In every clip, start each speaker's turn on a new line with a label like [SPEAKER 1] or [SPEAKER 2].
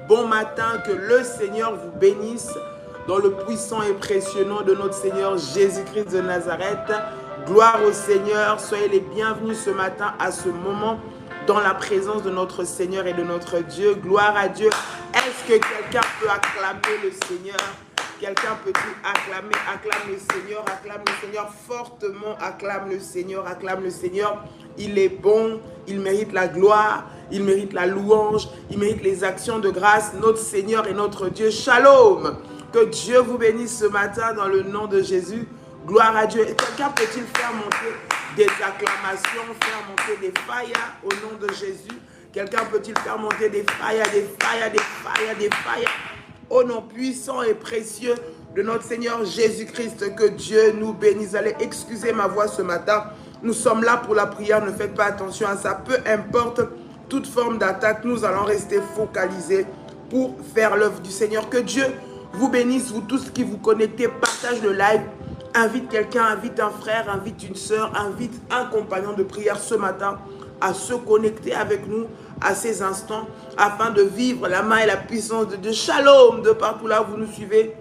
[SPEAKER 1] Bon matin, que le Seigneur vous bénisse dans le puissant et précieux nom de notre Seigneur Jésus-Christ de Nazareth. Gloire au Seigneur, soyez les bienvenus ce matin à ce moment dans la présence de notre Seigneur et de notre Dieu. Gloire à Dieu. Est-ce que quelqu'un peut acclamer le Seigneur? Quelqu'un peut-il acclamer? Acclame le Seigneur fortement, acclame le Seigneur, acclame le Seigneur. Il est bon, il mérite la gloire, il mérite la louange, il mérite les actions de grâce, notre Seigneur et notre Dieu. Shalom! Que Dieu vous bénisse ce matin dans le nom de Jésus. Gloire à Dieu. Quelqu'un peut-il faire monter des acclamations, faire monter des faillas au nom de Jésus? Quelqu'un peut-il faire monter des faillas, des faillas, des faillas, des faillas au nom puissant et précieux de notre Seigneur Jésus-Christ? Que Dieu nous bénisse. Allez, excusez ma voix ce matin. Nous sommes là pour la prière. Ne faites pas attention à ça. Peu importe toute forme d'attaque, nous allons rester focalisés pour faire l'œuvre du Seigneur. Que Dieu vous bénisse, vous tous qui vous connectez. Partage le live. Invite quelqu'un, invite un frère, invite une sœur, invite un compagnon de prière ce matin à se connecter avec nous à ces instants afin de vivre la main et la puissance de Dieu. Shalom de partout là où vous nous suivez.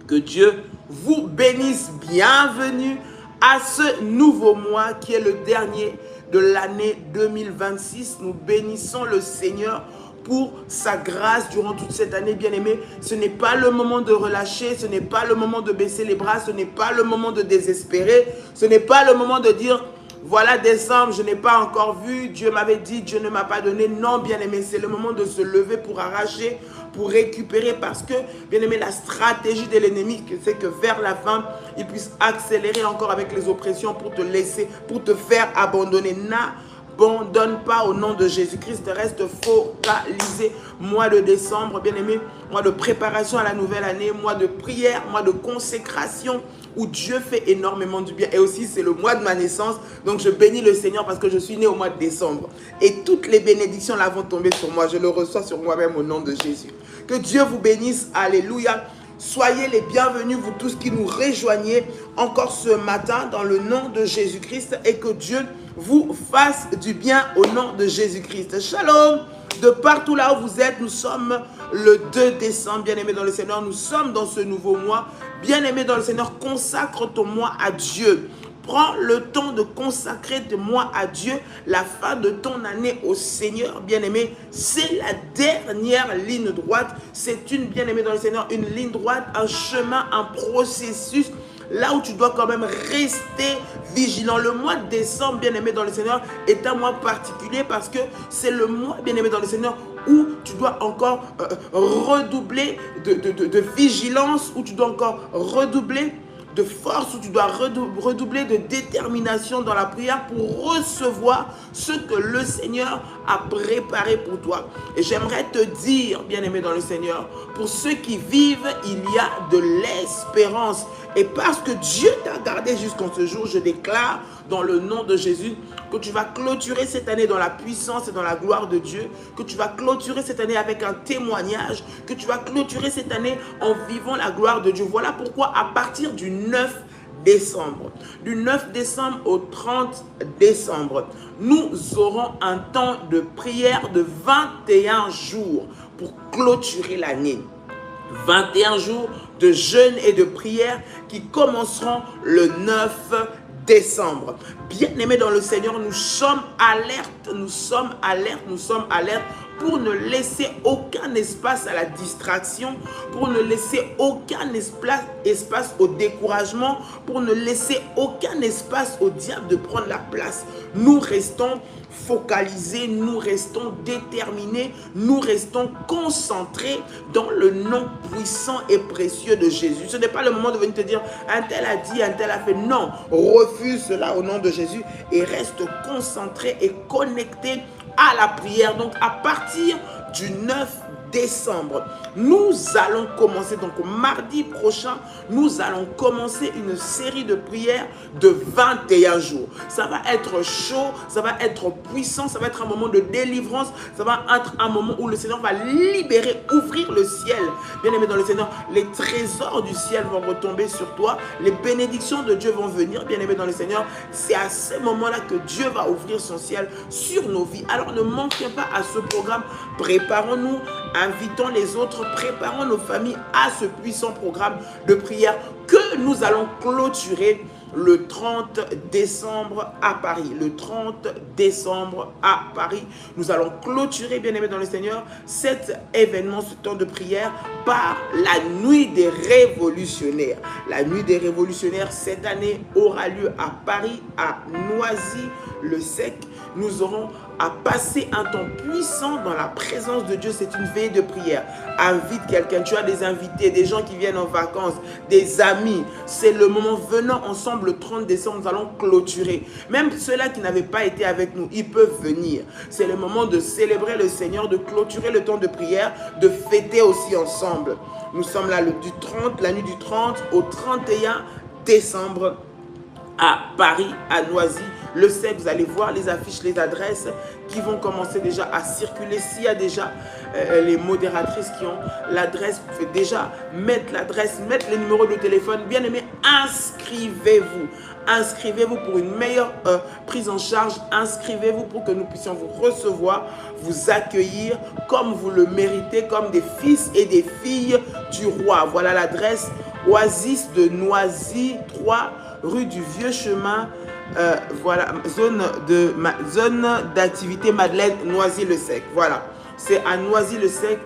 [SPEAKER 1] Que Dieu vous bénisse. Bienvenue à ce nouveau mois qui est le dernier de l'année 2026. Nous bénissons le Seigneur pour sa grâce durant toute cette année, bien-aimés. Ce n'est pas le moment de relâcher, ce n'est pas le moment de baisser les bras, ce n'est pas le moment de désespérer, ce n'est pas le moment de dire voilà décembre, je n'ai pas encore vu, Dieu m'avait dit, Dieu ne m'a pas donné. Non, bien-aimé, c'est le moment de se lever pour arracher, pour récupérer, parce que, bien-aimé, la stratégie de l'ennemi, c'est que vers la fin, il puisse accélérer encore avec les oppressions pour te laisser, pour te faire abandonner. N'abandonne pas au nom de Jésus-Christ, reste focalisé. Mois de décembre, bien-aimé, mois de préparation à la nouvelle année, mois de prière, mois de consécration, où Dieu fait énormément du bien. Et aussi, c'est le mois de ma naissance. Donc, je bénis le Seigneur parce que je suis né au mois de décembre. Et toutes les bénédictions là vont tomber sur moi. Je le reçois sur moi-même au nom de Jésus. Que Dieu vous bénisse. Alléluia. Soyez les bienvenus, vous tous qui nous rejoignez encore ce matin dans le nom de Jésus-Christ. Et que Dieu vous fasse du bien au nom de Jésus-Christ. Shalom. De partout là où vous êtes, nous sommes le 2 décembre, bien-aimés dans le Seigneur. Nous sommes dans ce nouveau mois. Bien-aimés dans le Seigneur, consacre ton mois à Dieu. Prends le temps de consacrer ton mois à Dieu. La fin de ton année au Seigneur, bien-aimé, c'est la dernière ligne droite. C'est une, bien-aimé dans le Seigneur, une ligne droite, un chemin, un processus. Là où tu dois quand même rester vigilant. Le mois de décembre, bien-aimé dans le Seigneur, est un mois particulier parce que c'est le mois, bien-aimé dans le Seigneur, où tu dois encore redoubler de vigilance, où tu dois encore redoubler de force, où tu dois redoubler de détermination dans la prière pour recevoir ce que le Seigneur a préparé pour toi. Et j'aimerais te dire, bien-aimé dans le Seigneur, pour ceux qui vivent, il y a de l'espérance. Et parce que Dieu t'a gardé jusqu'en ce jour, je déclare dans le nom de Jésus que tu vas clôturer cette année dans la puissance et dans la gloire de Dieu, que tu vas clôturer cette année avec un témoignage, que tu vas clôturer cette année en vivant la gloire de Dieu. Voilà pourquoi à partir du 9 décembre, du 9 décembre au 30 décembre, nous aurons un temps de prière de 21 jours pour clôturer l'année. 21 jours de jeûne et de prière qui commenceront le 9 décembre. Bien-aimés dans le Seigneur, nous sommes alertes, nous sommes alertes pour ne laisser aucun espace à la distraction, pour ne laisser aucun espace au découragement, pour ne laisser aucun espace au diable de prendre la place. Nous restons focalisés, nous restons déterminés, nous restons concentrés dans le nom puissant et précieux de Jésus. Ce n'est pas le moment de venir te dire un tel a dit, un tel a fait. Non, refuse cela au nom de Jésus et reste concentré et connecté à la prière. Donc à partir du 9 décembre, nous allons commencer, donc mardi prochain, nous allons commencer une série de prières de 21 jours. Ça va être chaud, ça va être puissant, ça va être un moment de délivrance, ça va être un moment où le Seigneur va libérer, ouvrir le ciel. Bien aimé dans le Seigneur, les trésors du ciel vont retomber sur toi, les bénédictions de Dieu vont venir, bien aimé dans le Seigneur. C'est à ce moment-là que Dieu va ouvrir son ciel sur nos vies. Alors ne manquez pas à ce programme, préparons-nous invitons les autres, préparons nos familles à ce puissant programme de prière que nous allons clôturer le 30 décembre à Paris. Le 30 décembre à Paris, nous allons clôturer, bien-aimés dans le Seigneur, cet événement, ce temps de prière, par la nuit des révolutionnaires. La nuit des révolutionnaires, cette année, aura lieu à Paris, à Noisy-le-Sec. Nous aurons à passer un temps puissant dans la présence de Dieu. C'est une veille de prière. Invite quelqu'un. Tu as des invités, des gens qui viennent en vacances, des amis. C'est le moment. Venant ensemble le 30 décembre, nous allons clôturer. Même ceux-là qui n'avaient pas été avec nous, ils peuvent venir. C'est le moment de célébrer le Seigneur, de clôturer le temps de prière, de fêter aussi ensemble. Nous sommes là la nuit du 30 au 31 décembre à Paris, à Noisy-le-Sec. Vous allez voir les affiches, les adresses qui vont commencer déjà à circuler. S'il y a déjà les modératrices qui ont l'adresse, vous pouvez déjà mettre l'adresse, mettre les numéros de téléphone. Bien aimé, inscrivez-vous. Inscrivez-vous pour une meilleure prise en charge. Inscrivez-vous pour que nous puissions vous recevoir, vous accueillir comme vous le méritez, comme des fils et des filles du roi. Voilà l'adresse: Oasis de Noisy 3 rue du Vieux Chemin, voilà, zone d'activité Madeleine, Noisy-le-Sec. Voilà, c'est à Noisy-le-Sec.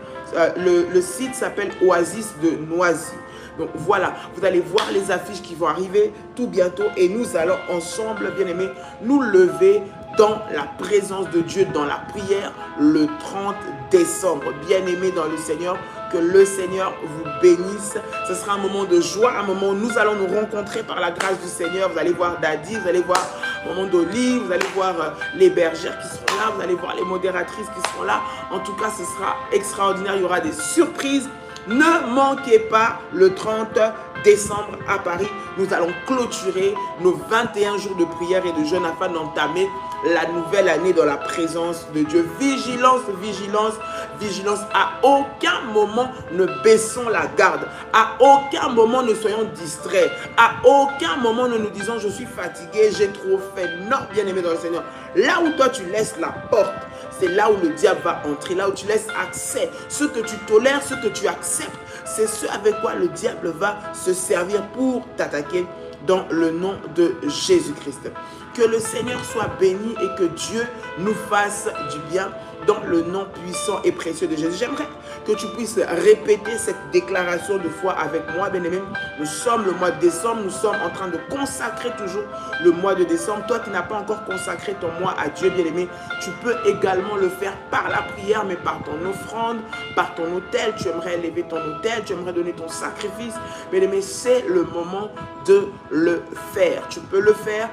[SPEAKER 1] Le site s'appelle Oasis de Noisy. Donc voilà, vous allez voir les affiches qui vont arriver tout bientôt et nous allons ensemble, bien aimés, nous lever dans la présence de Dieu, dans la prière, le 30 décembre. Bien aimés dans le Seigneur, que le Seigneur vous bénisse. Ce sera un moment de joie, un moment où nous allons nous rencontrer par la grâce du Seigneur. Vous allez voir Daddy, vous allez voir Maman d'Olive, vous allez voir les bergères qui seront là, vous allez voir les modératrices qui seront là. En tout cas, ce sera extraordinaire. Il y aura des surprises. Ne manquez pas le 30 décembre à Paris. Nous allons clôturer nos 21 jours de prière et de jeûne afin d'entamer la nouvelle année dans la présence de Dieu. Vigilance, vigilance, vigilance. À aucun moment ne baissons la garde. À aucun moment ne soyons distraits. À aucun moment ne nous disons je suis fatigué, j'ai trop fait. Non, bien aimé dans le Seigneur. Là où toi tu laisses la porte, c'est là où le diable va entrer, là où tu laisses accès. Ce que tu tolères, ce que tu acceptes, c'est ce avec quoi le diable va se servir pour t'attaquer dans le nom de Jésus-Christ. Que le Seigneur soit béni et que Dieu nous fasse du bien dans le nom puissant et précieux de Jésus. J'aimerais que tu puisses répéter cette déclaration de foi avec moi, bien-aimé. Nous sommes le mois de décembre, nous sommes en train de consacrer toujours le mois de décembre. Toi qui n'as pas encore consacré ton mois à Dieu, bien-aimé, tu peux également le faire par la prière, mais par ton offrande, par ton autel. Tu aimerais élever ton autel, tu aimerais donner ton sacrifice. Bien-aimé, c'est le moment de le faire. Tu peux le faire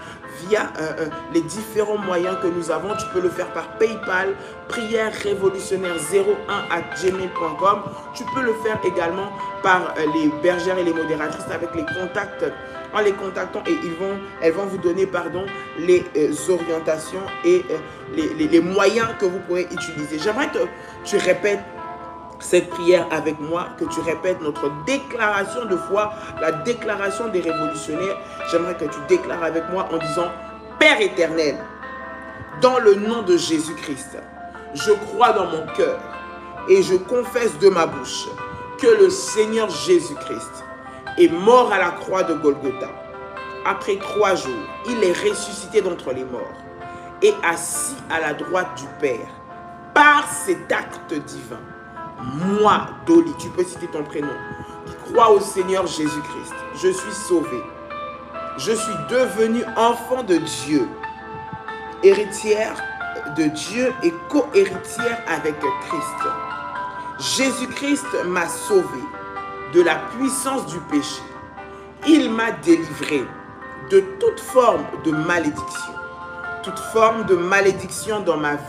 [SPEAKER 1] via les différents moyens que nous avons. Tu peux le faire par PayPal, prière révolutionnaire 01@gmail.com. Tu peux le faire également par les bergères et les modératrices avec les contacts. En les contactant et elles vont vous donner les orientations et les moyens que vous pourrez utiliser. J'aimerais que tu répètes cette prière avec moi, que tu répètes notre déclaration de foi, la déclaration des révolutionnaires. J'aimerais que tu déclares avec moi en disant: Père éternel, dans le nom de Jésus-Christ, je crois dans mon cœur et je confesse de ma bouche que le Seigneur Jésus-Christ est mort à la croix de Golgotha. Après 3 jours, il est ressuscité d'entre les morts et assis à la droite du Père. Par cet acte divin, moi, Dolly, tu peux citer ton prénom, qui crois au Seigneur Jésus-Christ, je suis sauvé. Je suis devenue enfant de Dieu, héritière de Dieu et co-héritière avec Christ. Jésus-Christ m'a sauvé de la puissance du péché. Il m'a délivré de toute forme de malédiction. Toute forme de malédiction dans ma vie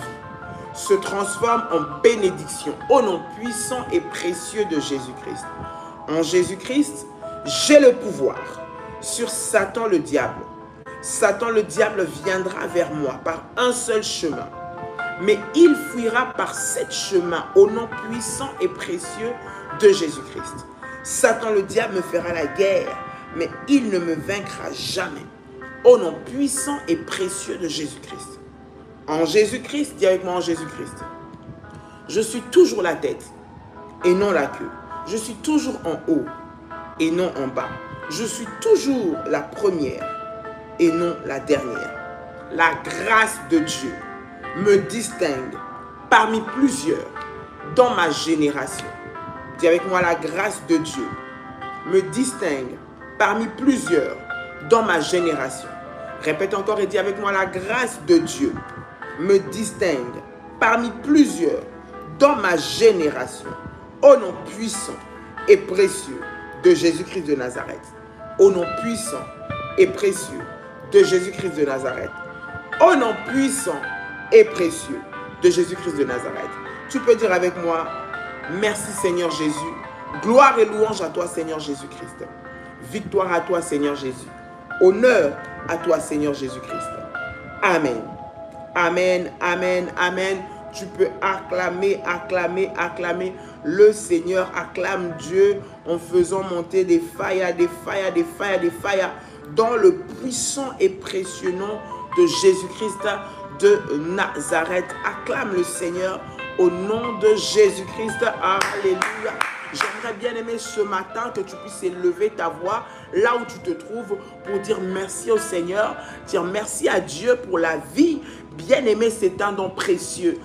[SPEAKER 1] se transforme en bénédiction au nom puissant et précieux de Jésus-Christ. En Jésus-Christ, j'ai le pouvoir sur Satan le diable. Satan le diable viendra vers moi par un seul chemin, mais il fuira par 7 chemins au nom puissant et précieux de Jésus-Christ. Satan le diable me fera la guerre, mais il ne me vaincra jamais. Au nom puissant et précieux de Jésus-Christ. En Jésus-Christ, dis avec moi: en Jésus-Christ. Je suis toujours la tête et non la queue. Je suis toujours en haut et non en bas. Je suis toujours la première et non la dernière. La grâce de Dieu me distingue parmi plusieurs dans ma génération. Dis avec moi, la grâce de Dieu me distingue parmi plusieurs dans ma génération. Répète encore et dis avec moi, la grâce de Dieu me distingue parmi plusieurs dans ma génération. Au nom puissant et précieux de Jésus-Christ de Nazareth. Au nom puissant et précieux de Jésus-Christ de Nazareth. Au nom puissant et précieux de Jésus-Christ de Nazareth. Tu peux dire avec moi, merci Seigneur Jésus. Gloire et louange à toi Seigneur Jésus-Christ. Victoire à toi Seigneur Jésus. Honneur à toi Seigneur Jésus-Christ. Amen. Amen, amen, amen. Tu peux acclamer, acclamer, acclamer le Seigneur. Acclame Dieu en faisant monter des failles, des failles, des failles, des failles dans le puissant et précieux nom de Jésus-Christ de Nazareth. Acclame le Seigneur au nom de Jésus-Christ. Alléluia. J'aimerais bien aimer ce matin que tu puisses élever ta voix là où tu te trouves pour dire merci au Seigneur, dire merci à Dieu pour la vie. Bien aimé, c'est un don précieux.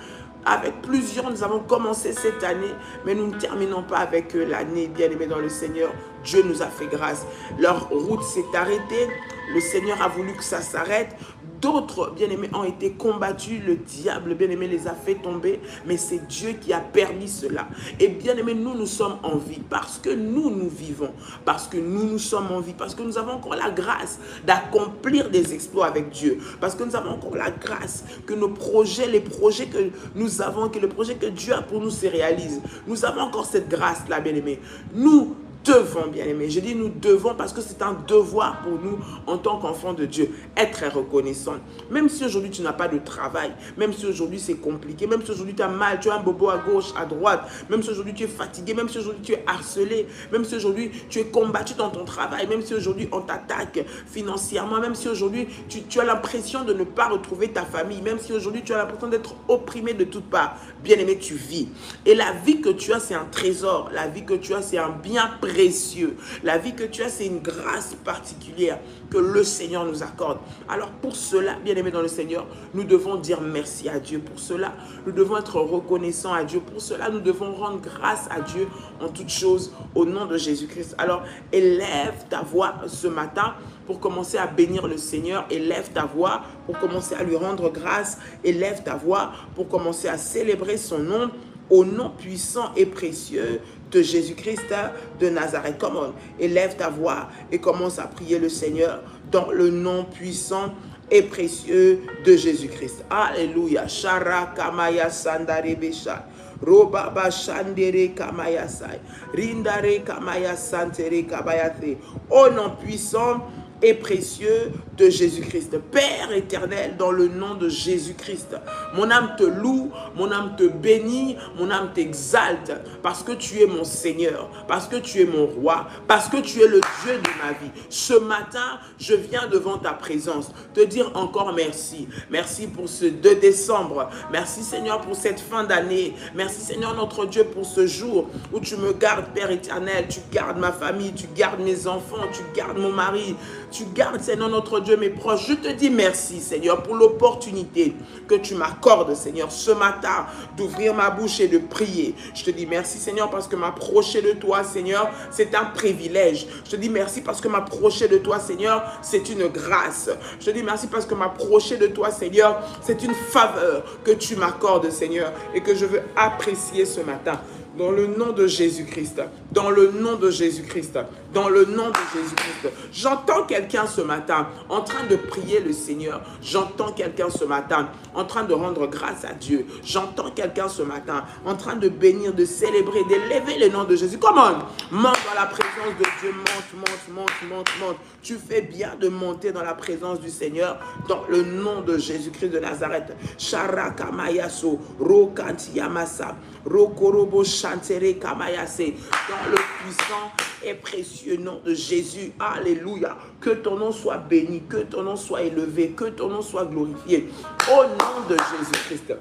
[SPEAKER 1] Avec plusieurs, nous avons commencé cette année, mais nous ne terminons pas avec l'année. Bien aimé dans le Seigneur, Dieu nous a fait grâce. Leur route s'est arrêtée. Le Seigneur a voulu que ça s'arrête. D'autres, bien-aimés, ont été combattus. Le diable, bien-aimé, les a fait tomber. Mais c'est Dieu qui a permis cela. Et bien-aimés, nous sommes en vie parce que nous vivons. Parce que nous sommes en vie. Parce que nous avons encore la grâce d'accomplir des exploits avec Dieu. Parce que nous avons encore la grâce que nos projets, les projets que nous avons, que le projet que Dieu a pour nous se réalise. Nous avons encore cette grâce-là, bien-aimés. Nous devons, bien aimé. Je dis nous devons parce que c'est un devoir pour nous en tant qu'enfants de Dieu, être reconnaissant. Même si aujourd'hui tu n'as pas de travail, même si aujourd'hui c'est compliqué, même si aujourd'hui tu as mal, tu as un bobo à gauche, à droite, même si aujourd'hui tu es fatigué, même si aujourd'hui tu es harcelé, même si aujourd'hui tu es combattu dans ton travail, même si aujourd'hui on t'attaque financièrement, même si aujourd'hui tu as l'impression de ne pas retrouver ta famille, même si aujourd'hui tu as l'impression d'être opprimé de toutes parts, bien aimé, tu vis. Et la vie que tu as, c'est un trésor. La vie que tu as, c'est un bien précieux. La vie que tu as, c'est une grâce particulière que le Seigneur nous accorde. Alors pour cela, bien aimé dans le Seigneur, nous devons dire merci à Dieu. Pour cela, nous devons être reconnaissants à Dieu. Pour cela, nous devons rendre grâce à Dieu en toutes choses au nom de Jésus-Christ. Alors élève ta voix ce matin pour commencer à bénir le Seigneur. Élève ta voix pour commencer à lui rendre grâce. Élève ta voix pour commencer à célébrer son nom au nom puissant et précieux de Jésus-Christ de Nazareth. Come on, élève ta voix et commence à prier le Seigneur dans le nom puissant et précieux de Jésus-Christ. Alléluia. Shara kamaya sandare besha. Robaba shandere kamaya sai. Rindare kamaya santere kabayate. Au nom puissant et précieux de Jésus-Christ. Père éternel, dans le nom de Jésus-Christ, mon âme te loue, mon âme te bénit, mon âme t'exalte, parce que tu es mon Seigneur, parce que tu es mon roi, parce que tu es le Dieu de ma vie. Ce matin, je viens devant ta présence, te dire encore merci. Merci pour ce 2 décembre. Merci Seigneur pour cette fin d'année. Merci Seigneur notre Dieu pour ce jour où tu me gardes, Père éternel. Tu gardes ma famille, tu gardes mes enfants, tu gardes mon mari. Tu gardes, Seigneur, notre Dieu, mes proches. Je te dis merci, Seigneur, pour l'opportunité que tu m'accordes, Seigneur, ce matin, d'ouvrir ma bouche et de prier. Je te dis merci, Seigneur, parce que m'approcher de toi, Seigneur, c'est un privilège. Je te dis merci parce que m'approcher de toi, Seigneur, c'est une grâce. Je te dis merci parce que m'approcher de toi, Seigneur, c'est une faveur que tu m'accordes, Seigneur, et que je veux apprécier ce matin. Dans le nom de Jésus-Christ, dans le nom de Jésus-Christ, dans le nom de Jésus-Christ. J'entends quelqu'un ce matin en train de prier le Seigneur. J'entends quelqu'un ce matin en train de rendre grâce à Dieu. J'entends quelqu'un ce matin en train de bénir, de célébrer, d'élever le nom de Jésus. Comment? Monte dans la présence de Dieu. Monte. Tu fais bien de monter dans la présence du Seigneur dans le nom de Jésus-Christ de Nazareth. Sharaka mayaso, rokantiyamasa, rokorobo chantere kamayase. Dans le puissant et précieux nom de Jésus. Alléluia. Que ton nom soit béni, que ton nom soit élevé, que ton nom soit glorifié. Au nom de Jésus-Christ.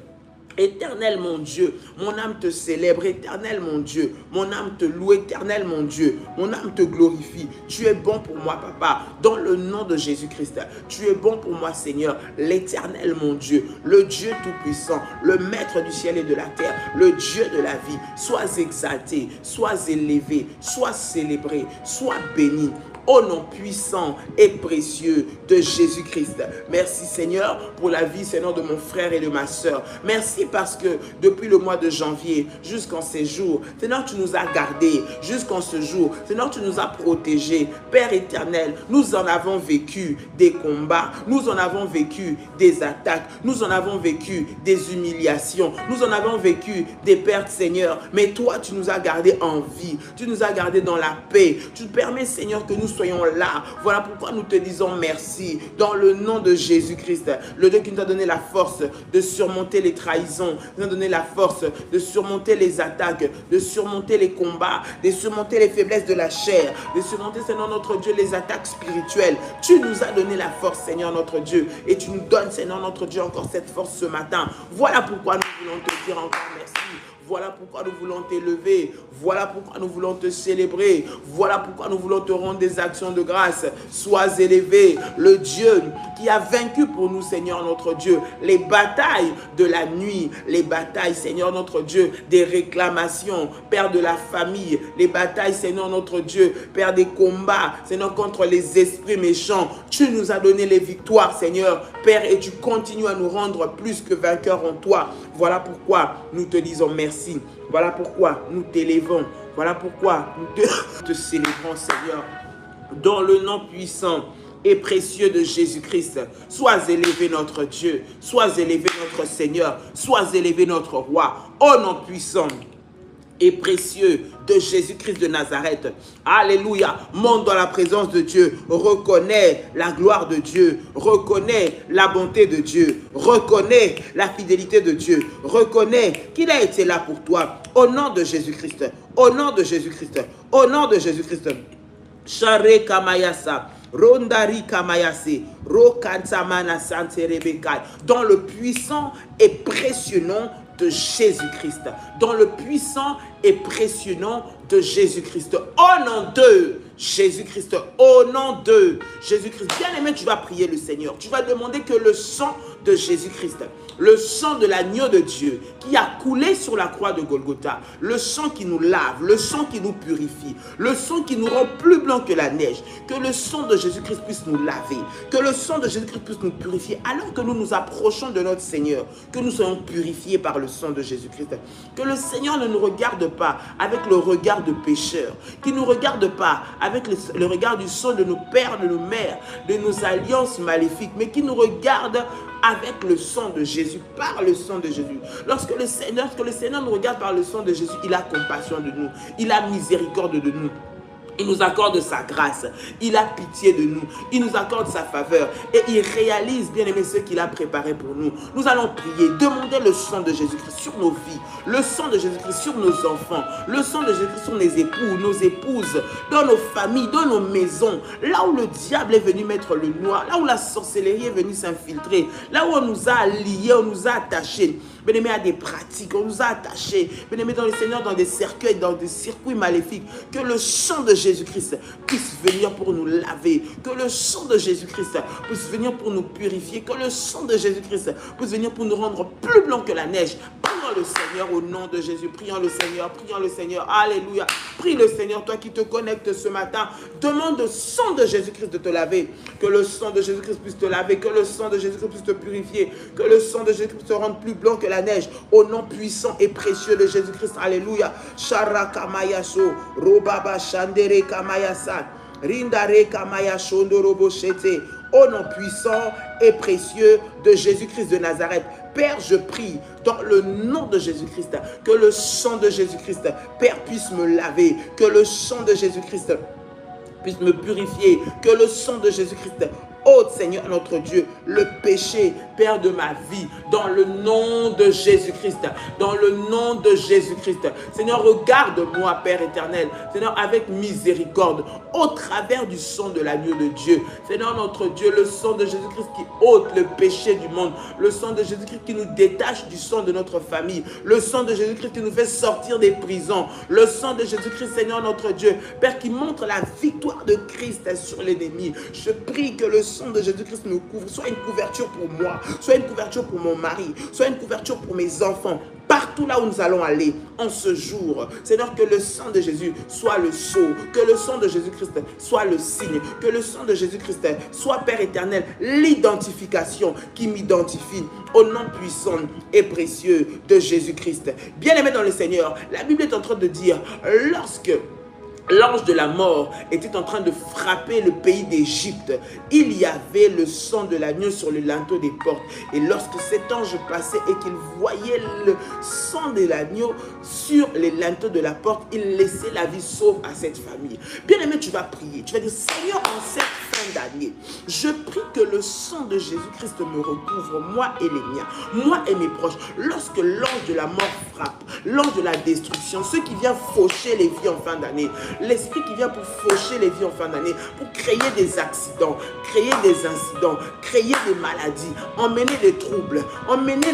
[SPEAKER 1] Éternel mon Dieu, mon âme te célèbre. Éternel mon Dieu, mon âme te loue. Éternel mon Dieu, mon âme te glorifie. Tu es bon pour moi, Papa, dans le nom de Jésus-Christ. Tu es bon pour moi, Seigneur, l'Éternel mon Dieu, le Dieu tout-puissant, le Maître du ciel et de la terre, le Dieu de la vie. Sois exalté, sois élevé, sois célébré, sois béni. Au nom puissant et précieux de Jésus-Christ. Merci Seigneur pour la vie, Seigneur, de mon frère et de ma soeur. Merci parce que depuis le mois de janvier jusqu'en ces jours, Seigneur, tu nous as gardés jusqu'en ce jour. Seigneur, tu nous as protégés. Père éternel, nous en avons vécu des combats, nous en avons vécu des attaques, nous en avons vécu des humiliations, nous en avons vécu des pertes, Seigneur. Mais toi, tu nous as gardés en vie, tu nous as gardés dans la paix. Tu permets, Seigneur, que nous soyons là. Voilà pourquoi nous te disons merci dans le nom de Jésus-Christ, le Dieu qui nous a donné la force de surmonter les trahisons, qui nous a donné la force de surmonter les attaques, de surmonter les combats, de surmonter les faiblesses de la chair, de surmonter, Seigneur notre Dieu, les attaques spirituelles. Tu nous as donné la force, Seigneur notre Dieu, et tu nous donnes, Seigneur notre Dieu, encore cette force ce matin. Voilà pourquoi nous voulons te dire encore merci. Voilà pourquoi nous voulons t'élever. Voilà pourquoi nous voulons te célébrer. Voilà pourquoi nous voulons te rendre des actions de grâce. Sois élevé, le Dieu qui a vaincu pour nous, Seigneur notre Dieu, les batailles de la nuit, les batailles, Seigneur notre Dieu, des réclamations, Père de la famille, les batailles, Seigneur notre Dieu, Père des combats, Seigneur, contre les esprits méchants. Tu nous as donné les victoires, Seigneur, Père, et tu continues à nous rendre plus que vainqueurs en toi. Voilà pourquoi nous te disons merci. Voilà pourquoi nous t'élevons. Voilà pourquoi nous te célébrons, Seigneur, dans le nom puissant et précieux de Jésus-Christ. Sois élevé notre Dieu, sois élevé notre Seigneur, sois élevé notre Roi, au nom puissant et précieux de Jésus-Christ de Nazareth. Alléluia. Monte dans la présence de Dieu. Reconnais la gloire de Dieu. Reconnais la bonté de Dieu. Reconnais la fidélité de Dieu. Reconnais qu'il a été là pour toi. Au nom de Jésus-Christ. Au nom de Jésus-Christ. Au nom de Jésus-Christ. Share Kamayasa. Rondari Kamayase. Rokantamana Sante Rebekai. Dans le puissant et précieux nom de Jésus-Christ, dans le puissant et précieux nom de Jésus-Christ, au nom de Jésus-Christ, au nom de Jésus-Christ. Bien aimé, tu vas prier le Seigneur, tu vas demander que le sang de Jésus-Christ, le sang de l'agneau de Dieu qui a coulé sur la croix de Golgotha, le sang qui nous lave, le sang qui nous purifie, le sang qui nous rend plus blanc que la neige, que le sang de Jésus-Christ puisse nous laver, que le sang de Jésus-Christ puisse nous purifier, alors que nous nous approchons de notre Seigneur, que nous soyons purifiés par le sang de Jésus-Christ, que le Seigneur ne nous regarde pas avec le regard de pécheurs, qu'il ne nous regarde pas avec le regard du sang de nos pères, de nos mères, de nos alliances maléfiques, mais qu'il nous regarde avec le sang de Jésus, par le sang de Jésus. Lorsque le Seigneur nous regarde par le sang de Jésus, il a compassion de nous, il a miséricorde de nous. Il nous accorde sa grâce, il a pitié de nous, il nous accorde sa faveur et il réalise, bien aimé, ce qu'il a préparé pour nous. Nous allons prier, demander le sang de Jésus-Christ sur nos vies, le sang de Jésus-Christ sur nos enfants, le sang de Jésus-Christ sur les époux, nos épouses, dans nos familles, dans nos maisons, là où le diable est venu mettre le noir, là où la sorcellerie est venue s'infiltrer, là où on nous a liés, on nous a attachés. Bien-aimés, à des pratiques, on nous a attachés, bien-aimés, dans le Seigneur, dans des cercueils, dans des circuits maléfiques, que le sang de Jésus-Christ puisse venir pour nous laver, que le sang de Jésus-Christ puisse venir pour nous purifier, que le sang de Jésus-Christ puisse venir pour nous rendre plus blancs que la neige. Prions le Seigneur au nom de Jésus, prions le Seigneur, alléluia. Prie le Seigneur, toi qui te connectes ce matin, demande au sang de Jésus-Christ de te laver, que le sang de Jésus-Christ puisse te laver, que le sang de Jésus-Christ puisse te purifier, que le sang de Jésus-Christ puisse te rendre plus blanc que la neige, au nom puissant et précieux de Jésus-Christ, alléluia. Shara Kamayaso, Robaba Shandere Kamayasa, Rindare Kamayashondo Roboshete, au nom puissant et précieux de Jésus-Christ de Nazareth. Père, je prie dans le nom de Jésus-Christ, que le sang de Jésus-Christ, Père, puisse me laver, que le sang de Jésus-Christ puisse me purifier, que le sang de Jésus-Christ ôte, Seigneur notre Dieu, le péché, Père, de ma vie, dans le nom de Jésus-Christ, dans le nom de Jésus-Christ. Seigneur, regarde-moi, Père éternel, Seigneur, avec miséricorde, au travers du sang de l'agneau de Dieu. Seigneur notre Dieu, le sang de Jésus-Christ qui ôte le péché du monde, le sang de Jésus-Christ qui nous détache du sang de notre famille, le sang de Jésus-Christ qui nous fait sortir des prisons, le sang de Jésus-Christ, Seigneur notre Dieu, Père, qui montre la victoire de Christ sur l'ennemi. Je prie que le sang de Jésus-Christ nous couvre, soit une couverture pour moi, soit une couverture pour mon mari, soit une couverture pour mes enfants, partout là où nous allons aller en ce jour. Seigneur, que le sang de Jésus soit le sceau, que le sang de Jésus-Christ soit le signe, que le sang de Jésus-Christ soit, Père éternel, l'identification qui m'identifie au nom puissant et précieux de Jésus-Christ. Bien-aimé dans le Seigneur, la Bible est en train de dire, lorsque l'ange de la mort était en train de frapper le pays d'Égypte, il y avait le sang de l'agneau sur le linteau des portes. Et lorsque cet ange passait et qu'il voyait le sang de l'agneau sur les linteaux de la porte, il laissait la vie sauve à cette famille. Bien aimé, tu vas prier. Tu vas dire, Seigneur, en cette fin d'année, je prie que le sang de Jésus-Christ me recouvre, moi et les miens, moi et mes proches. Lorsque l'ange de la mort frappe, l'ange de la destruction, ceux qui viennent faucher les vies en fin d'année, l'esprit qui vient pour faucher les vies en fin d'année, pour créer des accidents, créer des incidents, créer des maladies, emmener des troubles, emmener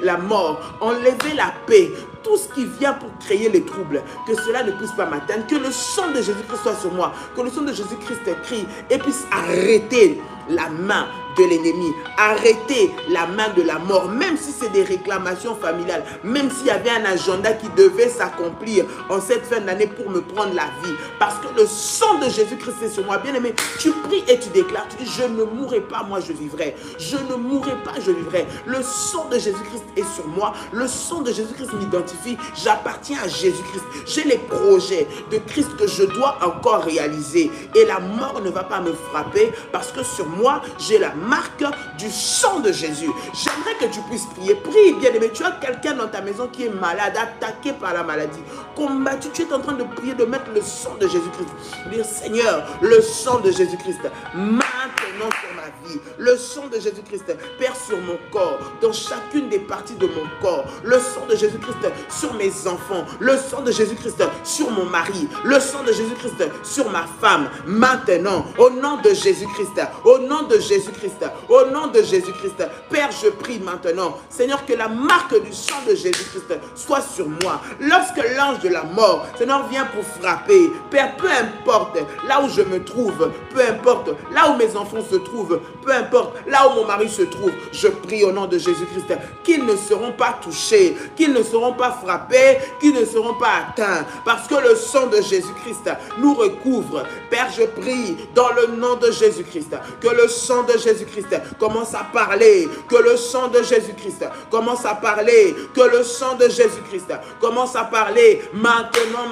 [SPEAKER 1] la mort, enlever la paix, tout ce qui vient pour créer les troubles, que cela ne puisse pas m'atteindre, que le sang de Jésus-Christ soit sur moi, que le sang de Jésus-Christ crie et puisse arrêter la main de l'ennemi, arrêter la main de la mort, même si c'est des réclamations familiales, même s'il y avait un agenda qui devait s'accomplir en cette fin d'année pour me prendre la vie, parce que le sang de Jésus-Christ est sur moi. Bien aimé, tu pries et tu déclares, tu dis, je ne mourrai pas, moi je vivrai, je ne mourrai pas, je vivrai. Le sang de Jésus-Christ est sur moi, le sang de Jésus-Christ m'identifie, j'appartiens à Jésus-Christ, j'ai les projets de Christ que je dois encore réaliser, et la mort ne va pas me frapper, parce que sur moi, j'ai la marque du sang de Jésus. J'aimerais que tu puisses prier. Prie, bien-aimé. Tu as quelqu'un dans ta maison qui est malade, attaqué par la maladie, combattu. Tu es en train de prier, de mettre le sang de Jésus-Christ. Dire, Seigneur, le sang de Jésus-Christ, maintenant sur ma vie. Le sang de Jésus-Christ, Père, sur mon corps, dans chacune des parties de mon corps. Le sang de Jésus-Christ sur mes enfants. Le sang de Jésus-Christ sur mon mari. Le sang de Jésus-Christ sur ma femme. Maintenant, au nom de Jésus-Christ, au nom de Jésus-Christ, au nom de Jésus-Christ, Père, je prie maintenant, Seigneur, que la marque du sang de Jésus-Christ soit sur moi. Lorsque l'ange de la mort, Seigneur, vient pour frapper, Père, peu importe là où je me trouve, peu importe là où mes enfants se trouvent, peu importe là où mon mari se trouve, je prie au nom de Jésus-Christ qu'ils ne seront pas touchés, qu'ils ne seront pas frappés, qu'ils ne seront pas atteints, parce que le sang de Jésus-Christ nous recouvre. Père, je prie dans le nom de Jésus-Christ, que le sang de Jésus-Christ commence à parler, que le sang de Jésus-Christ commence à parler, que le sang de Jésus-Christ commence à parler maintenant,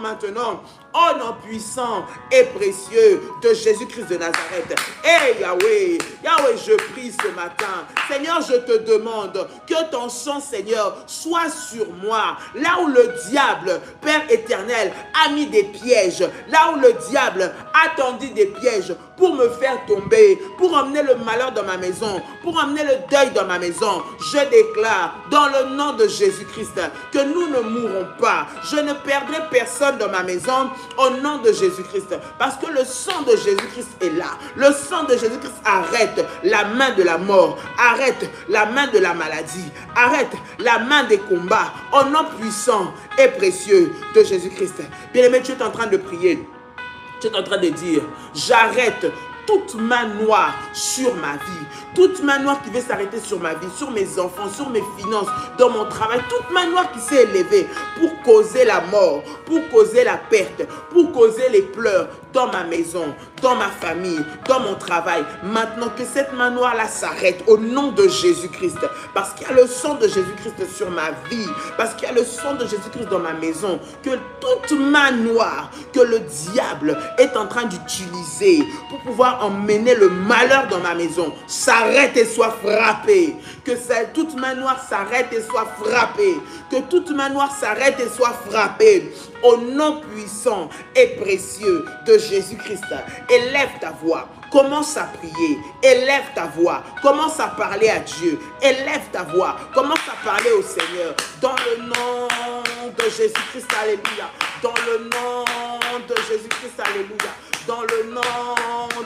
[SPEAKER 1] maintenant. Au nom puissant et précieux de Jésus-Christ de Nazareth. Hey Yahweh, Yahweh, je prie ce matin. Seigneur, je te demande que ton sang, Seigneur, soit sur moi. Là où le diable, Père éternel, a mis des pièges. Là où le diable a tendu des pièges pour me faire tomber, pour emmener le malheur dans ma maison, pour emmener le deuil dans ma maison. Je déclare dans le nom de Jésus-Christ que nous ne mourrons pas. Je ne perdrai personne dans ma maison au nom de Jésus-Christ. Parce que le sang de Jésus-Christ est là. Le sang de Jésus-Christ arrête la main de la mort, arrête la main de la maladie, arrête la main des combats au nom puissant et précieux de Jésus-Christ. Bien-aimé, tu es en train de prier. Tu es en train de dire, j'arrête toute main noire sur ma vie, toute main noire qui veut s'arrêter sur ma vie, sur mes enfants, sur mes finances, dans mon travail, toute main noire qui s'est élevée pour causer la mort, pour causer la perte, pour causer les pleurs dans ma maison, dans ma famille, dans mon travail. Maintenant que cette main noire-là s'arrête au nom de Jésus-Christ. Parce qu'il y a le sang de Jésus-Christ sur ma vie. Parce qu'il y a le sang de Jésus-Christ dans ma maison. Que toute main noire que le diable est en train d'utiliser pour pouvoir emmener le malheur dans ma maison s'arrête et soit frappée. Que toute main noire s'arrête et soit frappée. Que toute main noire s'arrête et soit frappée. Au nom puissant et précieux de Jésus-Christ. Élève ta voix. Commence à prier. Élève ta voix. Commence à parler à Dieu. Élève ta voix. Commence à parler au Seigneur. Dans le nom de Jésus-Christ, alléluia. Dans le nom de Jésus-Christ, alléluia. Dans le nom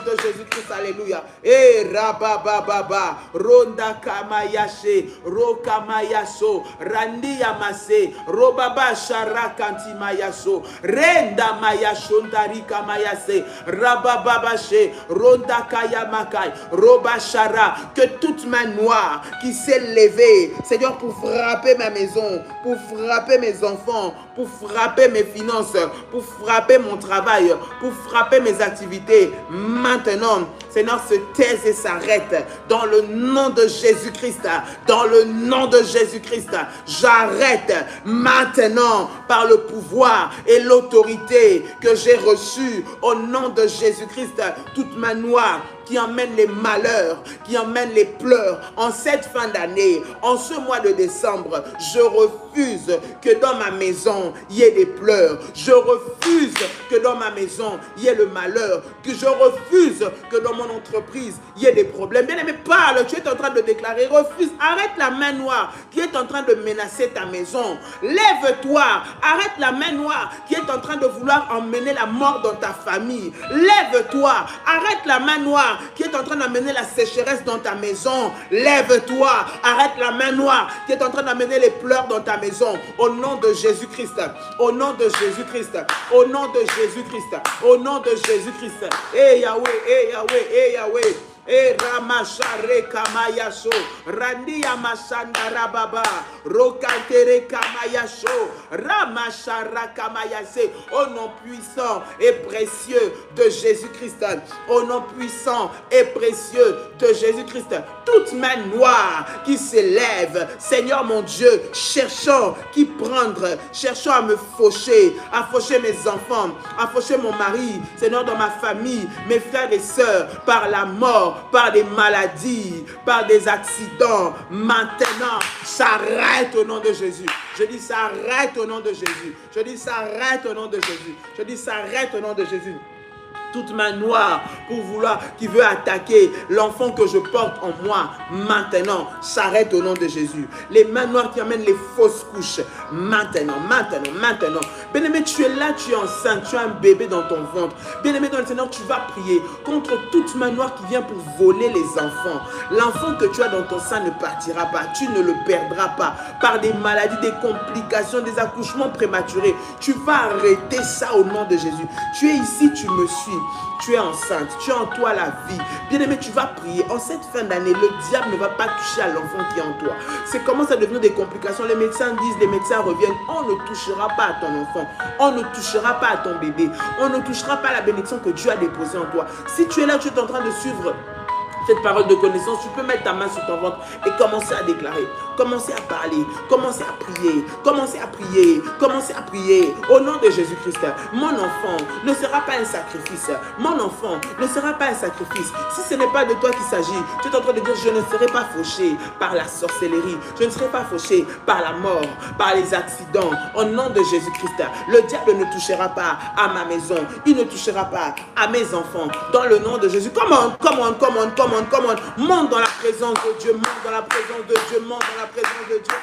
[SPEAKER 1] de Jésus-Christ, alléluia. Et rabababa, ronda kamayashe, rokamayaso, randi yamase, robaba shara kanti mayaso, renda mayasho ndari kamayase, rabababashe, ronda kayamakai, roba shara. Que toute main noire qui s'est levée, Seigneur, pour frapper ma maison, pour frapper mes enfants, pour frapper mes finances, pour frapper mon travail, pour frapper mes activités, maintenant, Seigneur, se taise et s'arrête dans le nom de Jésus-Christ. Dans le nom de Jésus-Christ, j'arrête maintenant par le pouvoir et l'autorité que j'ai reçue au nom de Jésus-Christ toute main noire qui emmène les malheurs, qui emmène les pleurs en cette fin d'année, en ce mois de décembre. Je refuse que dans ma maison, il y ait des pleurs. Je refuse que dans ma maison, il y ait le malheur. Que je refuse que dans mon entreprise, il y ait des problèmes. Bien aimé, parle, tu es en train de déclarer, refuse, arrête la main noire qui est en train de menacer ta maison. Lève-toi, arrête la main noire qui est en train de vouloir emmener la mort dans ta famille. Lève-toi, arrête la main noire qui est en train d'amener la sécheresse dans ta maison. Lève-toi, arrête la main noire qui est en train d'amener les pleurs dans ta maison. Au nom de Jésus-Christ, au nom de Jésus-Christ, au nom de Jésus-Christ, au nom de Jésus-Christ. Eh Yahweh, eh Yahweh, eh Yahweh. E ramashare kamayaso, randi yamasanda rababa, rokantere kamayaso, ramashara kamayase, au nom puissant et précieux de Jésus-Christ, au nom puissant et précieux de Jésus-Christ, toute main noire qui s'élève, Seigneur mon Dieu, cherchant qui prendre, cherchant à me faucher mes enfants, à faucher mon mari, Seigneur, dans ma famille, mes frères et sœurs, par la mort, par des maladies, par des accidents. Maintenant, s'arrête au nom de Jésus. Je dis s'arrête au nom de Jésus. Je dis s'arrête au nom de Jésus. Je dis s'arrête au nom de Jésus. Toute main noire pour vouloir, qui veut attaquer l'enfant que je porte en moi, maintenant, s'arrête au nom de Jésus. Les mains noires qui amènent les fausses couches, maintenant. Bien-aimé, tu es là, tu es enceinte, tu as un bébé dans ton ventre. Bien-aimé dans le Seigneur, tu vas prier contre toute main noire qui vient pour voler les enfants. L'enfant que tu as dans ton sein ne partira pas, tu ne le perdras pas par des maladies, des complications, des accouchements prématurés. Tu vas arrêter ça au nom de Jésus. Tu es ici, tu me suis. Tu es enceinte, tu as en toi la vie. Bien-aimé, tu vas prier. En cette fin d'année, le diable ne va pas toucher à l'enfant qui est en toi. C'est commence à devenir des complications. Les médecins disent, les médecins reviennent, on ne touchera pas à ton enfant. On ne touchera pas à ton bébé. On ne touchera pas à la bénédiction que Dieu a déposée en toi. Si tu es là, tu es en train de suivre cette parole de connaissance, tu peux mettre ta main sur ton ventre et commencer à déclarer, commencer à parler, commencer à prier, commencer à prier, commencer à prier. Au nom de Jésus-Christ, mon enfant ne sera pas un sacrifice. Mon enfant ne sera pas un sacrifice. Si ce n'est pas de toi qu'il s'agit, tu es en train de dire, je ne serai pas fauché par la sorcellerie, je ne serai pas fauché par la mort, par les accidents. Au nom de Jésus-Christ, le diable ne touchera pas à ma maison, il ne touchera pas à mes enfants. Dans le nom de Jésus, come on, monte dans la présence de Dieu, monte dans la présence de Dieu, monte dans la présence de Dieu,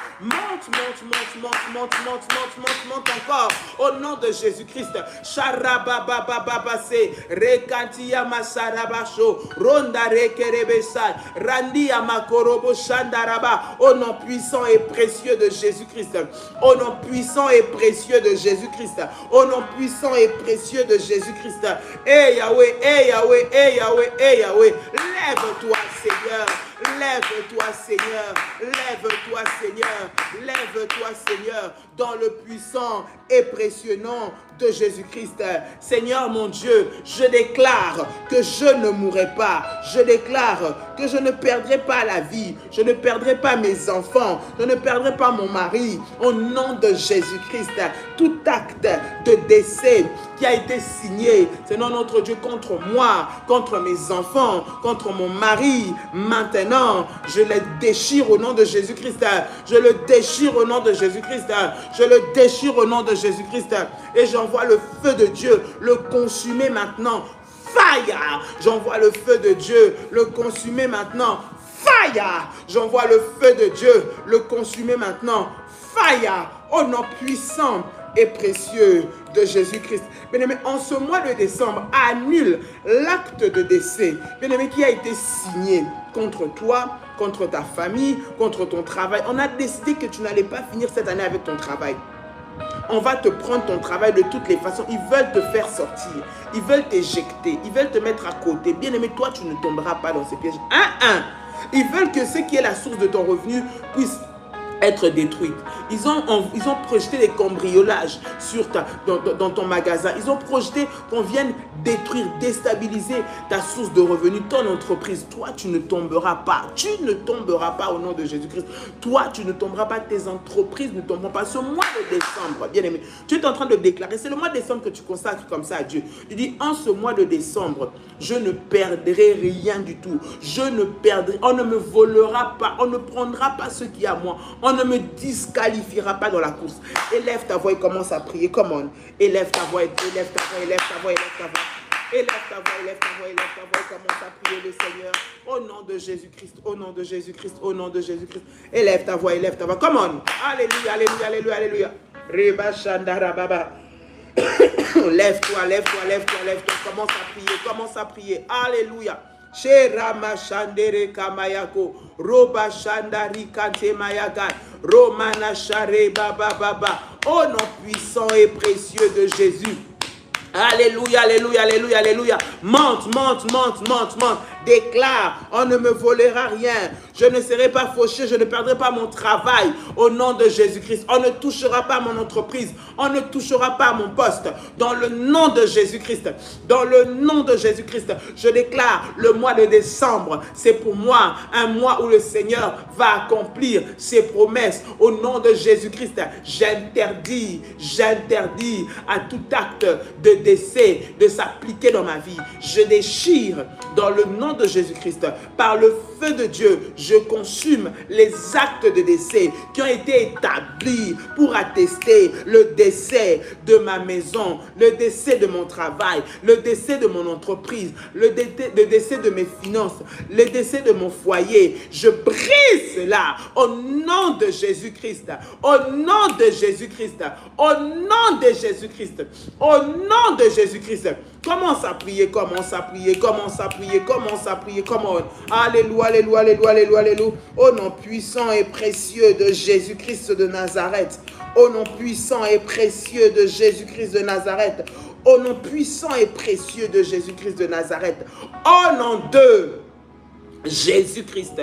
[SPEAKER 1] monte encore, au nom de Jésus-Christ. Sharababababase, rekantia masarabasho, ronda rekerebesai, randia makorobo shandaraba, au nom puissant et précieux de Jésus-Christ, au nom puissant et précieux de Jésus-Christ, au nom puissant et précieux de Jésus-Christ. Eh Yahweh, eh Yahweh, eh Yahweh, eh Yahweh, lève-toi, Seigneur. Lève-toi, Seigneur. Lève-toi, Seigneur. Lève-toi, Seigneur, dans le puissant et précieux nom de Jésus-Christ. Seigneur mon Dieu, je déclare que je ne mourrai pas. Je déclare que je ne perdrai pas la vie. Je ne perdrai pas mes enfants. Je ne perdrai pas mon mari. Au nom de Jésus-Christ, tout acte de décès qui a été signé, Seigneur notre Dieu, contre moi, contre mes enfants, contre mon mari, maintenant, je le déchire au nom de Jésus-Christ. Je le déchire au nom de Jésus-Christ. Je le déchire au nom de Jésus-Christ. Et j'envoie le feu de Dieu le consumer maintenant. Fire! J'envoie le feu de Dieu le consumer maintenant. Fire! J'envoie le feu de Dieu le consumer maintenant. Fire! Au nom puissant et précieux de Jésus-Christ. Bien-aimé, en ce mois de décembre, annule l'acte de décès, bien-aimé, qui a été signé contre toi, contre ta famille, contre ton travail. On a décidé que tu n'allais pas finir cette année avec ton travail. On va te prendre ton travail de toutes les façons. Ils veulent te faire sortir. Ils veulent t'éjecter. Ils veulent te mettre à côté. Bien-aimé, toi, tu ne tomberas pas dans ces pièges. Ils veulent que ce qui est la source de ton revenu puisse être détruite. Ils ont projeté des cambriolages dans ton magasin. Ils ont projeté qu'on vienne détruire, déstabiliser ta source de revenus, ton entreprise. Toi, tu ne tomberas pas. Tu ne tomberas pas au nom de Jésus-Christ. Toi, tu ne tomberas pas. Tes entreprises ne tomberont pas. Ce mois de décembre, bien aimé, tu es en train de déclarer. C'est le mois de décembre que tu consacres comme ça à Dieu. Tu dis, en ce mois de décembre, je ne perdrai rien du tout. Je ne perdrai, on ne me volera pas. On ne prendra pas ce qui est à moi. On ne me disqualifiera pas dans la course. Élève ta voix et commence à prier. Come on. Élève ta voix, élève ta voix, élève ta voix, élève ta voix. Élève ta voix, élève ta voix, élève ta voix et commence à prier le Seigneur. Au nom de Jésus-Christ, au nom de Jésus-Christ, au nom de Jésus-Christ. Élève ta voix, élève ta voix. Come on. Alléluia, alléluia, alléluia, alléluia. Reba Shandara Baba. Lève-toi, lève-toi, lève-toi, lève-toi. Commence à prier, commence à prier. Alléluia. Sherama Shandere Kamayako, Roba Shandari Kante Mayaga, Romana Share Baba Baba. Au nom puissant et précieux de Jésus. Alléluia, alléluia, alléluia, alléluia. Monte, monte, monte, monte, monte. Déclare, on ne me volera rien. Je ne serai pas fauché, je ne perdrai pas mon travail au nom de Jésus-Christ. On ne touchera pas mon entreprise. On ne touchera pas mon poste. Dans le nom de Jésus-Christ. Dans le nom de Jésus-Christ. Je déclare le mois de décembre. C'est pour moi un mois où le Seigneur va accomplir ses promesses. Au nom de Jésus-Christ, j'interdis à tout acte de décès de s'appliquer dans ma vie. Je déchire dans le nom de Jésus-Christ. Par le feu de Dieu, je consume les actes de décès qui ont été établis pour attester le décès de ma maison, le décès de mon travail, le décès de mon entreprise, le décès de mes finances, le décès de mon foyer. Je brise cela au nom de Jésus-Christ. Au nom de Jésus-Christ. Au nom de Jésus-Christ. Au nom de Jésus-Christ. Commence à prier, commence à prier, commence à prier, commence à prier, commence. Alléluia, alléluia, alléluia, alléluia, alléluia. Au nom puissant et précieux de Jésus-Christ de Nazareth. Au nom puissant et précieux de Jésus-Christ de Nazareth. Au nom puissant et précieux de Jésus-Christ de Nazareth. Au nom de Jésus-Christ.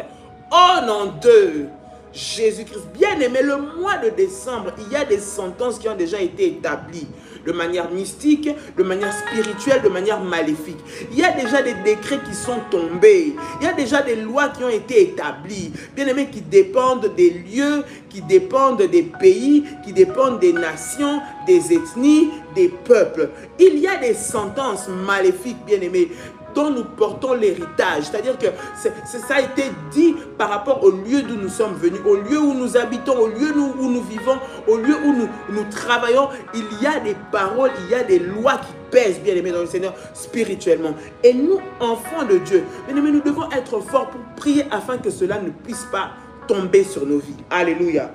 [SPEAKER 1] Au nom de Jésus-Christ. Bien-aimé, le mois de décembre, il y a des sentences qui ont déjà été établies de manière mystique, de manière spirituelle, de manière maléfique. Il y a déjà des décrets qui sont tombés. Il y a déjà des lois qui ont été établies. Bien-aimés, qui dépendent des lieux, qui dépendent des pays, qui dépendent des nations, des ethnies, des peuples. Il y a des sentences maléfiques, bien-aimés, dont nous portons l'héritage. C'est-à-dire que ça a été dit par rapport au lieu d'où nous sommes venus, au lieu où nous habitons, au lieu où nous vivons, au lieu où nous travaillons. Il y a des paroles, il y a des lois qui pèsent, bien aimés dans le Seigneur, spirituellement. Et nous, enfants de Dieu, bien aimés, nous devons être forts pour prier afin que cela ne puisse pas tomber sur nos vies. Alléluia.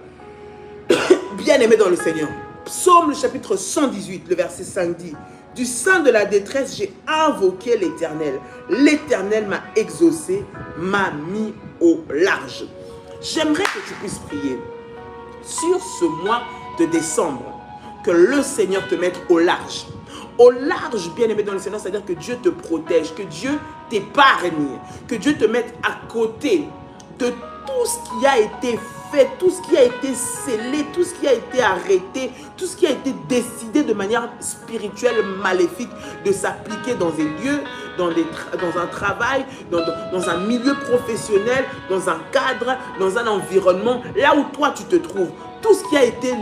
[SPEAKER 1] Bien aimés dans le Seigneur. Psaume le chapitre 118, le verset 5 dit: du sein de la détresse, j'ai invoqué l'Éternel. L'Éternel m'a exaucé, m'a mis au large. J'aimerais que tu puisses prier sur ce mois de décembre, que le Seigneur te mette au large. Au large, bien aimé dans le Seigneur, c'est-à-dire que Dieu te protège, que Dieu t'épargne, que Dieu te mette à côté de tout ce qui a été fait, tout ce qui a été scellé, tout ce qui a été arrêté, tout ce qui a été décidé de manière spirituelle maléfique de s'appliquer dans des lieux, dans un travail, dans un milieu professionnel, dans un cadre, dans un environnement, là où toi tu te trouves. Tout ce qui a été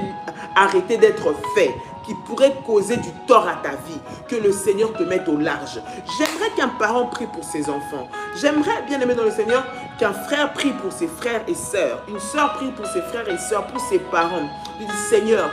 [SPEAKER 1] arrêté d'être fait, qui pourrait causer du tort à ta vie, que le Seigneur te mette au large. J'aimerais qu'un parent prie pour ses enfants. J'aimerais, bien aimé dans le Seigneur, qu'un frère prie pour ses frères et sœurs. Une sœur prie pour ses frères et sœurs, pour ses parents. Il dit, Seigneur,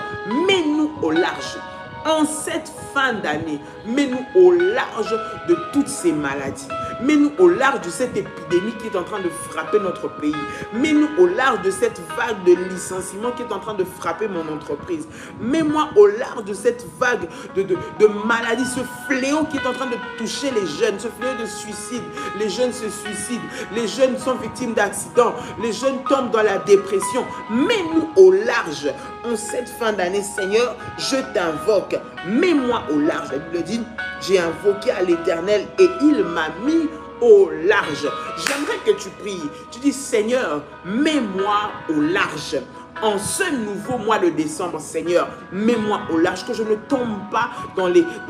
[SPEAKER 1] mets-nous au large. En cette fin d'année, mets-nous au large de toutes ces maladies. Mets-nous au large de cette épidémie qui est en train de frapper notre pays. Mets-nous au large de cette vague de licenciement qui est en train de frapper mon entreprise. Mets-moi au large de cette vague de maladies, ce fléau qui est en train de toucher les jeunes, ce fléau de suicide. Les jeunes se suicident, les jeunes sont victimes d'accidents, les jeunes tombent dans la dépression. Mets-nous au large. En cette fin d'année, Seigneur, je t'invoque. Mets-moi au large. La Bible dit, j'ai invoqué à l'Éternel et il m'a mis au large. J'aimerais que tu pries. Tu dis, Seigneur, mets-moi au large. En ce nouveau mois de décembre, Seigneur, mets-moi au large, que je ne tombe pas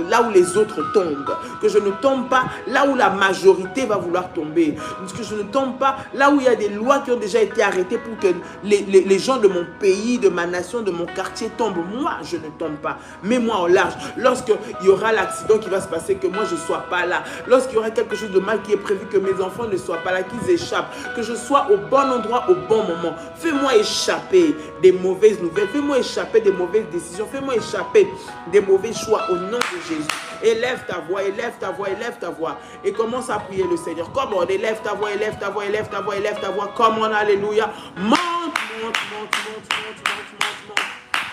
[SPEAKER 1] là où les autres tombent, que je ne tombe pas là où la majorité va vouloir tomber, que je ne tombe pas là où il y a des lois qui ont déjà été arrêtées pour que les gens de mon pays, de ma nation, de mon quartier tombent. Moi, je ne tombe pas. Mets-moi au large. Lorsqu'il y aura l'accident qui va se passer, que moi, je ne sois pas là. Lorsqu'il y aura quelque chose de mal qui est prévu, que mes enfants ne soient pas là, qu'ils échappent, que je sois au bon endroit, au bon moment. Fais-moi échapper des mauvaises nouvelles, fais-moi échapper des mauvaises décisions, fais-moi échapper des mauvais choix au nom de Jésus. Élève ta voix, élève ta voix, élève ta voix et commence à prier le Seigneur. Comme on élève ta voix, élève ta voix, élève ta voix, élève ta voix, comme on, alléluia. Monte, monte, monte, monte, monte, monte, monte, monte.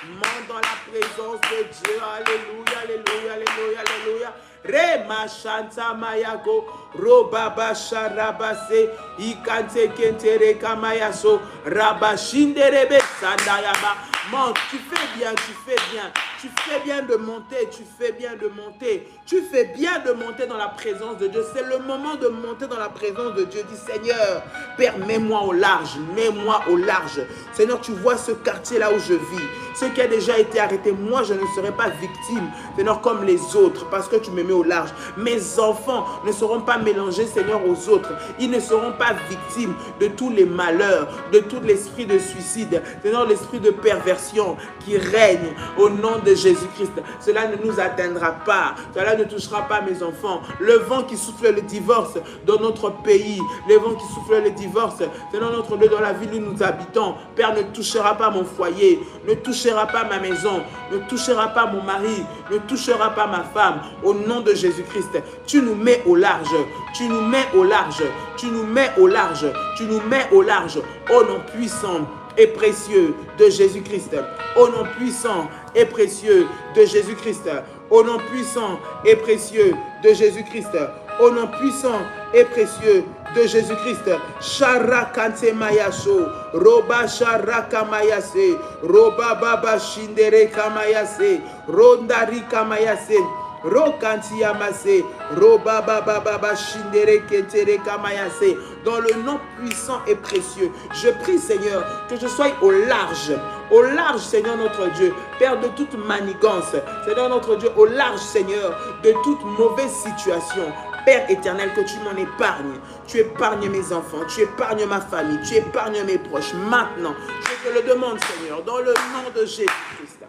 [SPEAKER 1] Monte dans la présence de Dieu, alléluia, alléluia, alléluia, alléluia. Rema shanta mayago robaba sharabase ikante kentere kamayaso rabashinderebe sandayaba. Monte, tu fais bien, tu fais bien. Tu fais bien de monter, tu fais bien de monter. Tu fais bien de monter dans la présence de Dieu. C'est le moment de monter dans la présence de Dieu. Dis Seigneur, Père, mets-moi au large, mets-moi au large. Seigneur, tu vois ce quartier là où je vis, ce qui a déjà été arrêté. Moi, je ne serai pas victime, Seigneur, comme les autres, parce que tu me mets au large. Mes enfants ne seront pas mélangés, Seigneur, aux autres. Ils ne seront pas victimes de tous les malheurs, de tout l'esprit de suicide, Seigneur, l'esprit de perversion qui règne au nom de Jésus-Christ. Cela ne nous atteindra pas. Cela ne touchera pas mes enfants. Le vent qui souffle le divorce dans notre pays, le vent qui souffle le divorce, c'est dans notre lieu, dans la ville où nous habitons. Père, ne touchera pas mon foyer, ne touchera pas ma maison, ne touchera pas mon mari, ne touchera pas ma femme. Au nom de Jésus-Christ, tu nous mets au large, tu nous mets au large, tu nous mets au large, tu nous mets au large. Au nom puissant et précieux de Jésus-Christ. Au nom puissant et précieux de Jésus-Christ. Au nom puissant et précieux de Jésus-Christ. Au nom puissant et précieux de Jésus-Christ. Sharakante mayasho, roba sharaka mayase, roba baba shindere kamayase, rondari kamayase. Rokanti yamase, roba baba baba shindere ketere kamayase. Dans le nom puissant et précieux, je prie Seigneur que je sois au large Seigneur notre Dieu, Père de toute manigance, Seigneur notre Dieu, au large Seigneur de toute mauvaise situation. Père éternel, que tu m'en épargnes. Tu épargnes mes enfants, tu épargnes ma famille, tu épargnes mes proches. Maintenant, je te le demande Seigneur, dans le nom de Jésus-Christ,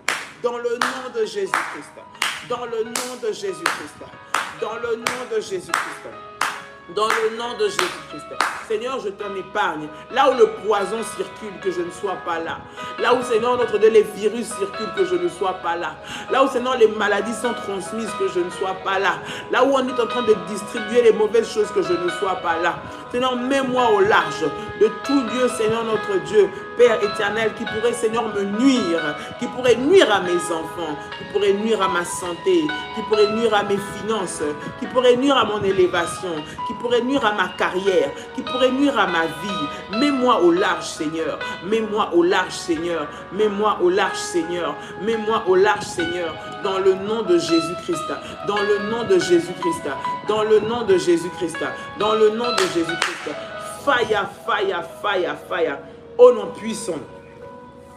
[SPEAKER 1] dans le nom de Jésus-Christ, dans le nom de Jésus-Christ, dans le nom de Jésus-Christ, dans le nom de Jésus-Christ. Seigneur, je t'en épargne. Là où le poison circule, que je ne sois pas là. Là où, Seigneur, notre Dieu, les virus circulent, que je ne sois pas là. Là où, Seigneur, les maladies sont transmises, que je ne sois pas là. Là où on est en train de distribuer les mauvaises choses, que je ne sois pas là. Seigneur, mets-moi au large de tout lieu, Seigneur, notre Dieu, Père éternel, qui pourrait, Seigneur, me nuire, qui pourrait nuire à mes enfants, qui pourrait nuire à ma santé, qui pourrait nuire à mes finances, qui pourrait nuire à mon élévation, qui pourrait nuire à ma carrière, qui pourrait nuire à ma vie. Mets-moi au large, Seigneur. Mets-moi au large, Seigneur. Mets-moi au large, Seigneur. Mets-moi au large, Seigneur. Dans le nom de Jésus-Christ. Dans le nom de Jésus-Christ. Dans le nom de Jésus-Christ. Dans le nom de Jésus-Christ. Fire, fire, fire, fire. Au nom puissant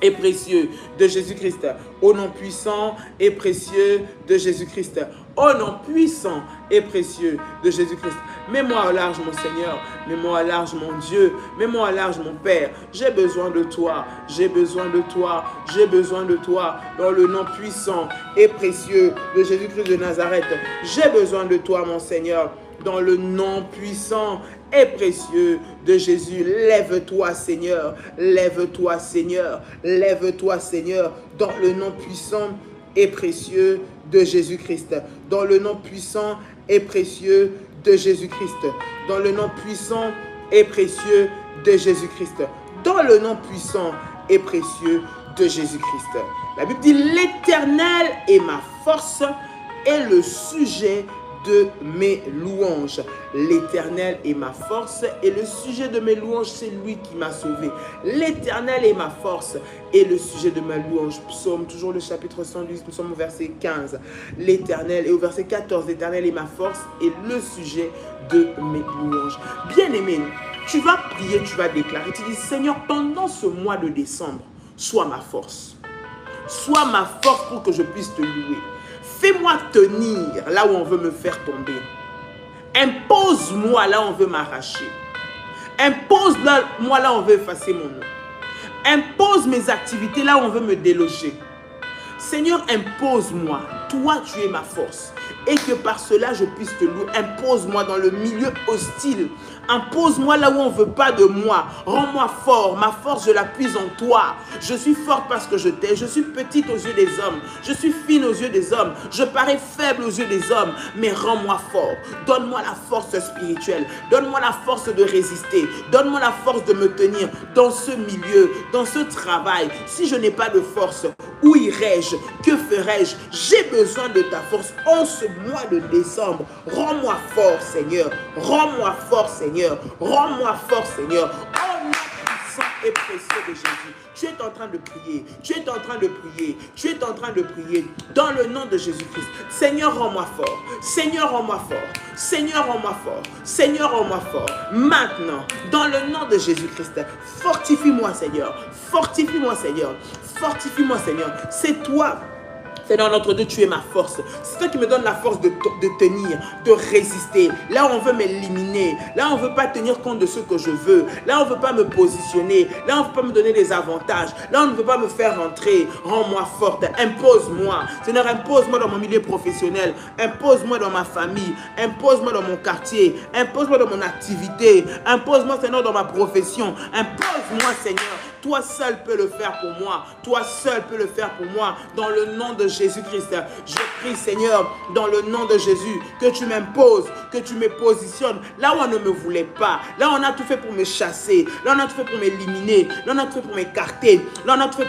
[SPEAKER 1] et précieux de Jésus-Christ. Au nom puissant et précieux de Jésus-Christ. Au nom puissant et précieux de Jésus-Christ. Mets-moi au large, mon Seigneur. Mets-moi au large, mon Dieu. Mets-moi au large, mon Père. J'ai besoin de toi. J'ai besoin de toi. J'ai besoin de toi. Dans le nom puissant et précieux de Jésus-Christ de Nazareth. J'ai besoin de toi, mon Seigneur. Dans le nom puissant et précieux de Jésus. Lève-toi, Seigneur. Lève-toi, Seigneur. Lève-toi, Seigneur. Dans le nom puissant et précieux de Jésus-Christ. Dans le nom puissant et précieux de Jésus-Christ. Dans le nom puissant et précieux de Jésus-Christ. Dans le nom puissant et précieux de Jésus-Christ. La Bible dit: l'Éternel est ma force et le sujet de mes louanges. L'Éternel est ma force et le sujet de mes louanges, c'est lui qui m'a sauvé. L'Éternel est ma force et le sujet de ma louange. Psaume, toujours le chapitre 110, nous sommes au verset 15. L'Éternel, et au verset 14, l'Éternel est ma force et le sujet de mes louanges. Bien-aimé, tu vas prier, tu vas déclarer, tu dis: Seigneur, pendant ce mois de décembre, sois ma force. Sois ma force pour que je puisse te louer. Fais-moi tenir là où on veut me faire tomber. Impose-moi là où on veut m'arracher. Impose-moi là où on veut effacer mon nom. Impose mes activités là où on veut me déloger. Seigneur, impose-moi. Toi, tu es ma force. Et que par cela, je puisse te louer. Impose-moi dans le milieu hostile. Impose-moi là où on ne veut pas de moi. Rends-moi fort. Ma force, je la puise en toi. Je suis forte parce que je t'aime. Je suis petite aux yeux des hommes. Je suis fine aux yeux des hommes. Je parais faible aux yeux des hommes. Mais rends-moi fort. Donne-moi la force spirituelle. Donne-moi la force de résister. Donne-moi la force de me tenir dans ce milieu, dans ce travail. Si je n'ai pas de force, où irai-je? Que ferai-je? J'ai besoin de ta force en ce mois de décembre. Rends-moi fort, Seigneur. Rends-moi fort, Seigneur. Rends-moi fort, Seigneur. Oh, nom puissant et précieux de Jésus. Tu es en train de prier. Tu es en train de prier. Tu es en train de prier dans le nom de Jésus-Christ. Seigneur, rends-moi fort. Seigneur, rends-moi fort. Seigneur, rends-moi fort. Seigneur, rends-moi fort. Maintenant, dans le nom de Jésus-Christ, fortifie-moi, Seigneur. Fortifie-moi, Seigneur. Fortifie-moi, Seigneur. C'est toi. Seigneur notre Dieu, tu es ma force. C'est toi qui me donne la force de tenir, de résister. Là où on veut m'éliminer, là où on ne veut pas tenir compte de ce que je veux, là où on ne veut pas me positionner, là où on ne veut pas me donner des avantages, là où on ne veut pas me faire rentrer. Rends-moi forte, impose-moi. Seigneur, impose-moi dans mon milieu professionnel, impose-moi dans ma famille, impose-moi dans mon quartier, impose-moi dans mon activité, impose-moi, Seigneur, dans ma profession, impose-moi, Seigneur. Toi seul peux le faire pour moi. Toi seul peux le faire pour moi. Dans le nom de Jésus-Christ, je prie, Seigneur, dans le nom de Jésus, que tu m'imposes, que tu me positionnes là où on ne me voulait pas. Là où on a tout fait pour me chasser. Là où on a tout fait pour m'éliminer. Là où on a tout fait pour m'écarter. Là où on a tout fait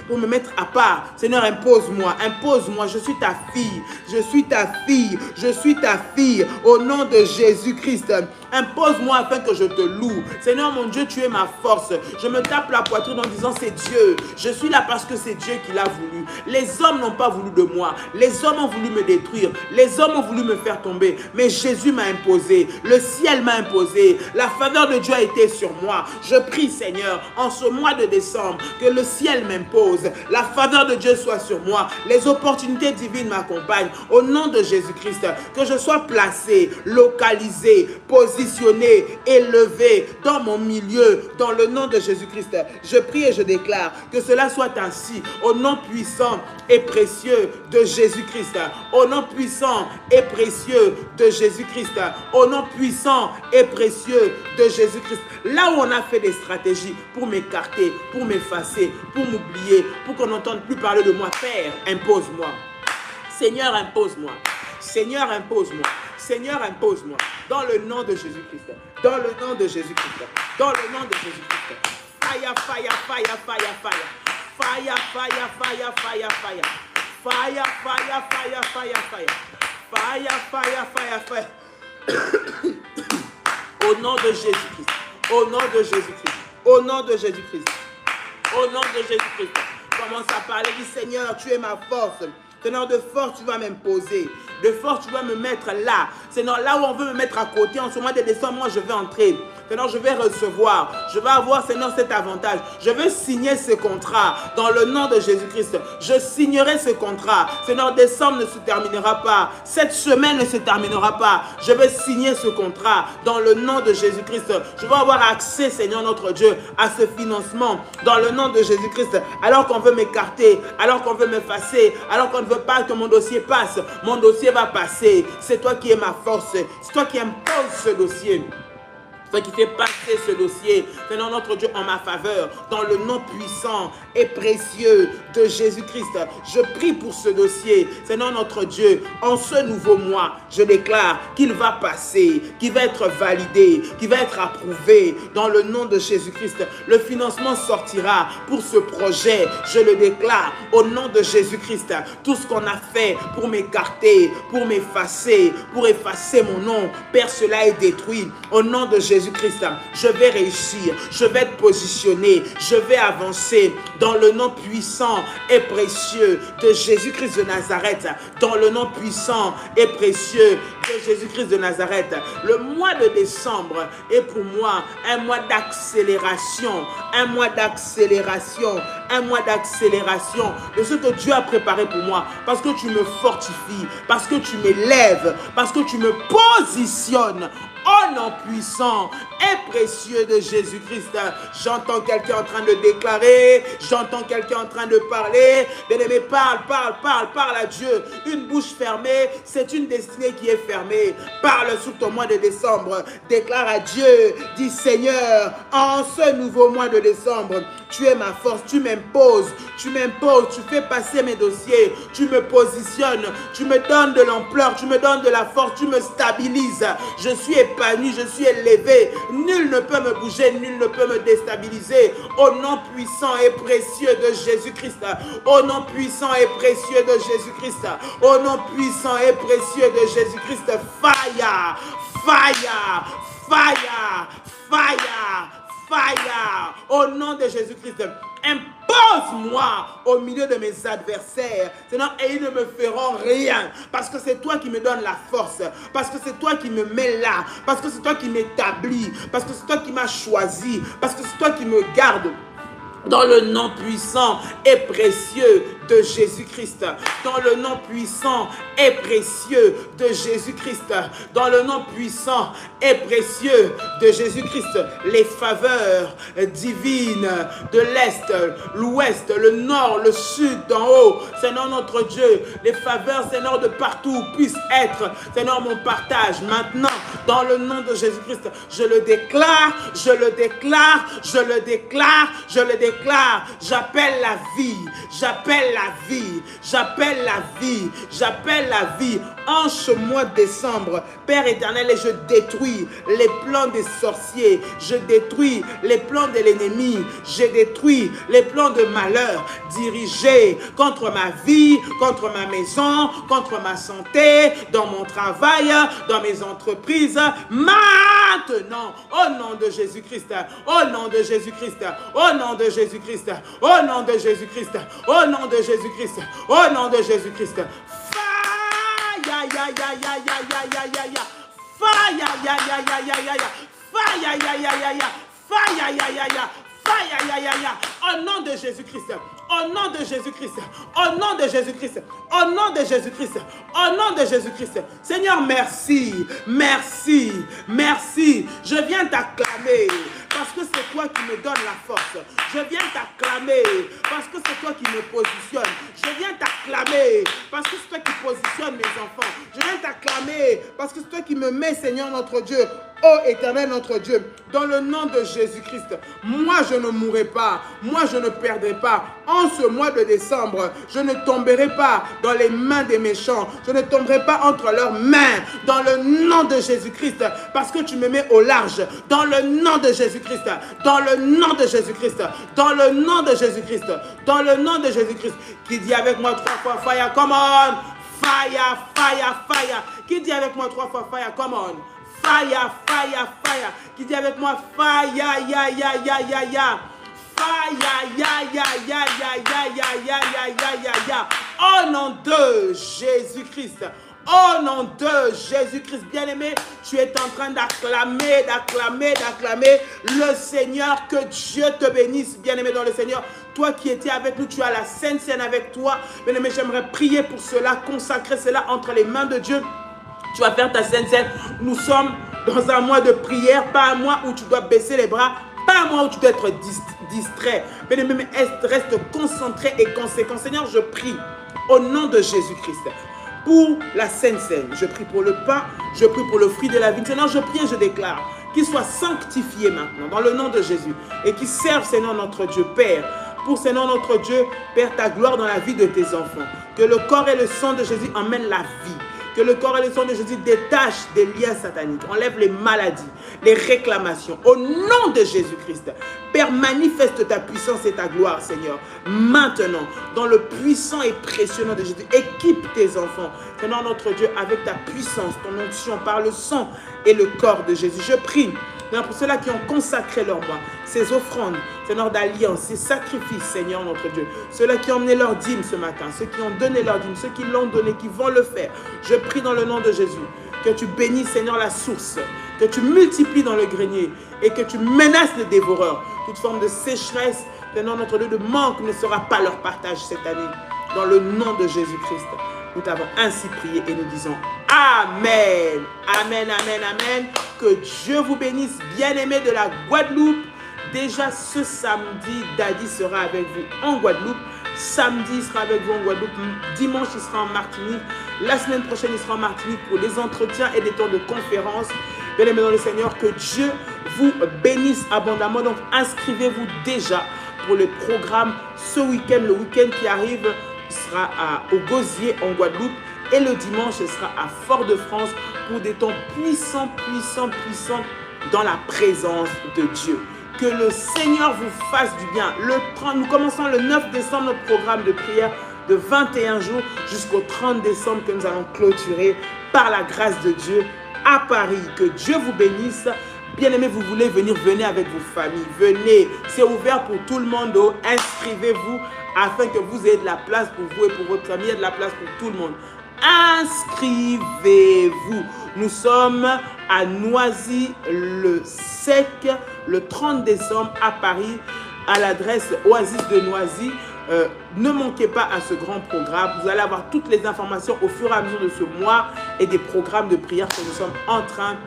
[SPEAKER 1] pour me mettre à part. Seigneur, impose-moi. Impose-moi. Je suis ta fille. Je suis ta fille. Je suis ta fille. Au nom de Jésus-Christ, impose-moi afin que je te loue. Seigneur, mon Dieu, tu es ma force. Je me tape la poitrine en disant: c'est Dieu. Je suis là parce que c'est Dieu qui l'a voulu. Les hommes n'ont pas voulu de moi. Les hommes ont voulu me détruire. Les hommes ont voulu me faire tomber. Mais Jésus m'a imposé. Le ciel m'a imposé. La faveur de Dieu a été sur moi. Je prie, Seigneur, en ce mois de décembre, que le ciel m'impose. La faveur de Dieu soit sur moi. Les opportunités divines m'accompagnent. Au nom de Jésus-Christ, que je sois placé, localisé, positionné, élevé dans mon milieu. Dans le nom de Jésus-Christ, je prie et je déclare que cela soit ainsi. Au nom puissant et précieux de Jésus-Christ. Au nom puissant et précieux de Jésus-Christ. Au nom puissant et précieux de Jésus-Christ. Là où on a fait des stratégies pour m'écarter, pour m'effacer, pour m'oublier, pour qu'on n'entende plus parler de moi, Père, impose-moi. Seigneur, impose-moi. Seigneur, impose-moi. Seigneur, impose-moi. Dans le nom de Jésus-Christ. Dans le nom de Jésus-Christ. Dans le nom de Jésus-Christ. Fire, fire, fire, fire, fire. Fire, fire, fire, fire, fire. Fire, fire, fire, fire, fire. Fire, fire, fire, fire. Au nom de Jésus-Christ. Au nom de Jésus-Christ. Au nom de Jésus-Christ. Au nom de Jésus-Christ. Commence à parler. Dis: Seigneur, tu es ma force. Seigneur, de force, tu vas m'imposer. De force, tu vas me mettre là. Seigneur, là où on veut me mettre à côté, en ce mois de décembre, moi, je vais entrer. Seigneur, je vais recevoir. Je vais avoir, Seigneur, cet avantage. Je vais signer ce contrat dans le nom de Jésus-Christ. Je signerai ce contrat. Seigneur, décembre ne se terminera pas. Cette semaine ne se terminera pas. Je vais signer ce contrat dans le nom de Jésus-Christ. Je vais avoir accès, Seigneur notre Dieu, à ce financement dans le nom de Jésus-Christ. Alors qu'on veut m'écarter, alors qu'on veut m'effacer, alors qu'on ne veut pas que mon dossier passe, mon dossier va passer. C'est toi qui es ma force. C'est toi qui imposes ce dossier. Toi qui fais passer ce dossier, Seigneur notre Dieu, en ma faveur, dans le nom puissant et précieux de Jésus-Christ. Je prie pour ce dossier, Seigneur notre Dieu, en ce nouveau mois, je déclare qu'il va passer, qu'il va être validé, qu'il va être approuvé dans le nom de Jésus-Christ. Le financement sortira pour ce projet, je le déclare au nom de Jésus-Christ. Tout ce qu'on a fait pour m'écarter, pour m'effacer, pour effacer mon nom, Père, cela est détruit. Au nom de Jésus-Christ, je vais réussir, je vais être positionné, je vais avancer dans le nom puissant et précieux de Jésus-Christ de Nazareth, dans le nom puissant et précieux de Jésus-Christ de Nazareth. Le mois de décembre est pour moi un mois d'accélération, un mois d'accélération, un mois d'accélération de ce que Dieu a préparé pour moi, parce que tu me fortifies, parce que tu m'élèves, parce que tu me positionnes. Au nom puissant et précieux de Jésus-Christ. J'entends quelqu'un en train de déclarer, j'entends quelqu'un en train de parler. Bien-aimé, parle à Dieu. Une bouche fermée, c'est une destinée qui est fermée. Parle sous ton mois de décembre. Déclare à Dieu, dis Seigneur, en ce nouveau mois de décembre, tu es ma force, tu m'imposes, tu fais passer mes dossiers, tu me positionnes, tu me donnes de l'ampleur, tu me donnes de la force, tu me stabilises. Je suis épanoui, je suis élevé. Nul ne peut me bouger, nul ne peut me déstabiliser. Au nom puissant et précieux de Jésus-Christ. Au nom puissant et précieux de Jésus-Christ. Au nom puissant et précieux de Jésus-Christ. Fire, fire, fire, fire. Fire, au nom de Jésus-Christ, impose-moi au milieu de mes adversaires, Seigneur, et ils ne me feront rien, parce que c'est toi qui me donnes la force, parce que c'est toi qui me mets là, parce que c'est toi qui m'établis, parce que c'est toi qui m'as choisi, parce que c'est toi qui me gardes. Dans le nom puissant et précieux de Jésus-Christ. Dans le nom puissant et précieux de Jésus-Christ. Dans le nom puissant et précieux de Jésus-Christ. Les faveurs divines de l'Est, l'Ouest, le Nord, le Sud, d'en haut. Seigneur notre Dieu, les faveurs, Seigneur, de partout puissent être, Seigneur, mon partage. Maintenant, dans le nom de Jésus-Christ, je le déclare, je le déclare, je le déclare, je le déclare. J'appelle la vie, j'appelle la vie, j'appelle la vie, j'appelle la vie en ce mois de décembre, Père éternel, et je détruis les plans des sorciers, je détruis les plans de l'ennemi, je détruis les plans de malheur dirigés contre ma vie, contre ma maison, contre ma santé, dans mon travail, dans mes entreprises, maintenant, au nom de Jésus-Christ, au nom de Jésus-Christ, au nom de Jésus-Christ, au nom de Jésus-Christ, au nom de Jésus-Christ, au nom de Jésus-Christ. Fire, ya, ya, ya, ya, ya, ya, ya, ya. Fire, ya, ya, ya, ya, ya, ya. Fire, ya, ya, ya, ya. Fire, ya, ya, ya. Fire, ya, ya, ya. Au nom de Jésus-Christ, au nom de Jésus-Christ, au nom de Jésus-Christ, au nom de Jésus-Christ, au nom de Jésus-Christ. Seigneur, merci, merci, merci. Je viens t'acclamer parce que c'est toi qui me donne la force. Je viens t'acclamer parce que c'est toi qui me positionne. Je viens t'acclamer parce que c'est toi qui positionne mes enfants. Je viens t'acclamer parce que c'est toi qui me mets, Seigneur notre Dieu, ô éternel notre Dieu, dans le nom de Jésus-Christ. Moi, je ne mourrai pas. Moi, je ne perdrai pas. En ce mois de décembre, je ne tomberai pas dans les mains des méchants. Je ne tomberai pas entre leurs mains. Dans le nom de Jésus-Christ. Parce que tu me mets au large. Dans le nom de Jésus-Christ. Dans le nom de Jésus-Christ. Dans le nom de Jésus-Christ. Dans le nom de Jésus-Christ. Qui dit avec moi 3 fois fire, come on. Fire, fire, fire. Qui dit avec moi 3 fois fire, come on. Fire, fire, fire. Qui dit avec moi fire, ya, ya, ya, ya, ya. Fire, ya, ya, ya, ya, ya, ya, ya, ya, ya, ya, ya. Au nom de Jésus-Christ. Au nom de Jésus-Christ, bien-aimé, tu es en train d'acclamer le Seigneur. Que Dieu te bénisse, bien-aimé dans le Seigneur. Toi qui étais avec nous, tu as la Sainte Seine avec toi. Bien-aimé, j'aimerais prier pour cela, consacrer cela entre les mains de Dieu. Tu vas faire ta Sainte Seine. Nous sommes dans un mois de prière, pas un mois où tu dois baisser les bras, pas un mois où tu dois être distrait. Bien-aimé, reste concentré et conséquent. Seigneur, je prie au nom de Jésus-Christ pour la Sainte Seine. Je prie pour le pain, je prie pour le fruit de la vie. Seigneur, je prie et je déclare qu'il soit sanctifié maintenant dans le nom de Jésus et qu'il serve, Seigneur notre Dieu, Père. Pour, Seigneur notre Dieu, Père, ta gloire dans la vie de tes enfants. Que le corps et le sang de Jésus emmènent la vie. Que le corps et le sang de Jésus détachent des liens sataniques, enlève les maladies, les réclamations. Au nom de Jésus-Christ, Père, manifeste ta puissance et ta gloire, Seigneur. Maintenant, dans le puissant et précieux nom de Jésus, équipe tes enfants, Seigneur notre Dieu, avec ta puissance, ton onction, par le sang et le corps de Jésus. Je prie, Seigneur, pour ceux-là qui ont consacré leur mois, ces offrandes, Seigneur, d'alliance, ces sacrifices, Seigneur notre Dieu. Ceux-là qui ont emmené leur dîme ce matin, ceux qui ont donné leur dîme, ceux qui l'ont donné, qui vont le faire. Je prie dans le nom de Jésus que tu bénisses, Seigneur, la source, que tu multiplies dans le grenier et que tu menaces les dévoreurs. Toute forme de sécheresse, Seigneur notre Dieu, de manque ne sera pas leur partage cette année. Dans le nom de Jésus-Christ, nous t'avons ainsi prié et nous disons Amen. Amen, amen, amen. Que Dieu vous bénisse, bien-aimés de la Guadeloupe. Déjà ce samedi, Daddy sera avec vous en Guadeloupe. Samedi, il sera avec vous en Guadeloupe. Dimanche, il sera en Martinique. La semaine prochaine, il sera en Martinique pour des entretiens et des temps de conférences. Bien-aimés dans le Seigneur, que Dieu vous bénisse abondamment. Donc, inscrivez-vous déjà pour le programme ce week-end. Le week-end qui arrive sera au Gosier en Guadeloupe. Et le dimanche, ce sera à Fort-de-France pour des temps puissants dans la présence de Dieu. Que le Seigneur vous fasse du bien. Nous commençons le 9 décembre notre programme de prière de 21 jours jusqu'au 30 décembre que nous allons clôturer par la grâce de Dieu à Paris. Que Dieu vous bénisse. Bien-aimés, vous voulez venir, venez avec vos familles. Venez, c'est ouvert pour tout le monde. Inscrivez-vous afin que vous ayez de la place pour vous et pour votre famille. Il y a de la place pour tout le monde. Inscrivez-vous. Nous sommes à Noisy-le-Sec le 30 décembre à Paris à l'adresse Oasis de Noisy. Ne manquez pas à ce grand programme. Vous allez avoir toutes les informations au fur et à mesure de ce mois et des programmes de prière que nous sommes en train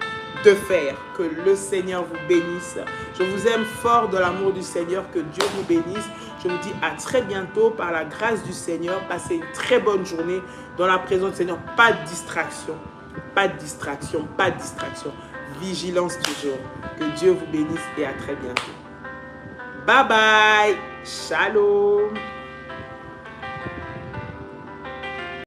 [SPEAKER 1] de faire. Que le Seigneur vous bénisse. Je vous aime fort de l'amour du Seigneur. Que Dieu vous bénisse. Je vous dis à très bientôt par la grâce du Seigneur. Passez une très bonne journée dans la présence du Seigneur. Pas de distraction. Pas de distraction. Pas de distraction. Vigilance toujours. Que Dieu vous bénisse et à très bientôt. Bye bye. Shalom.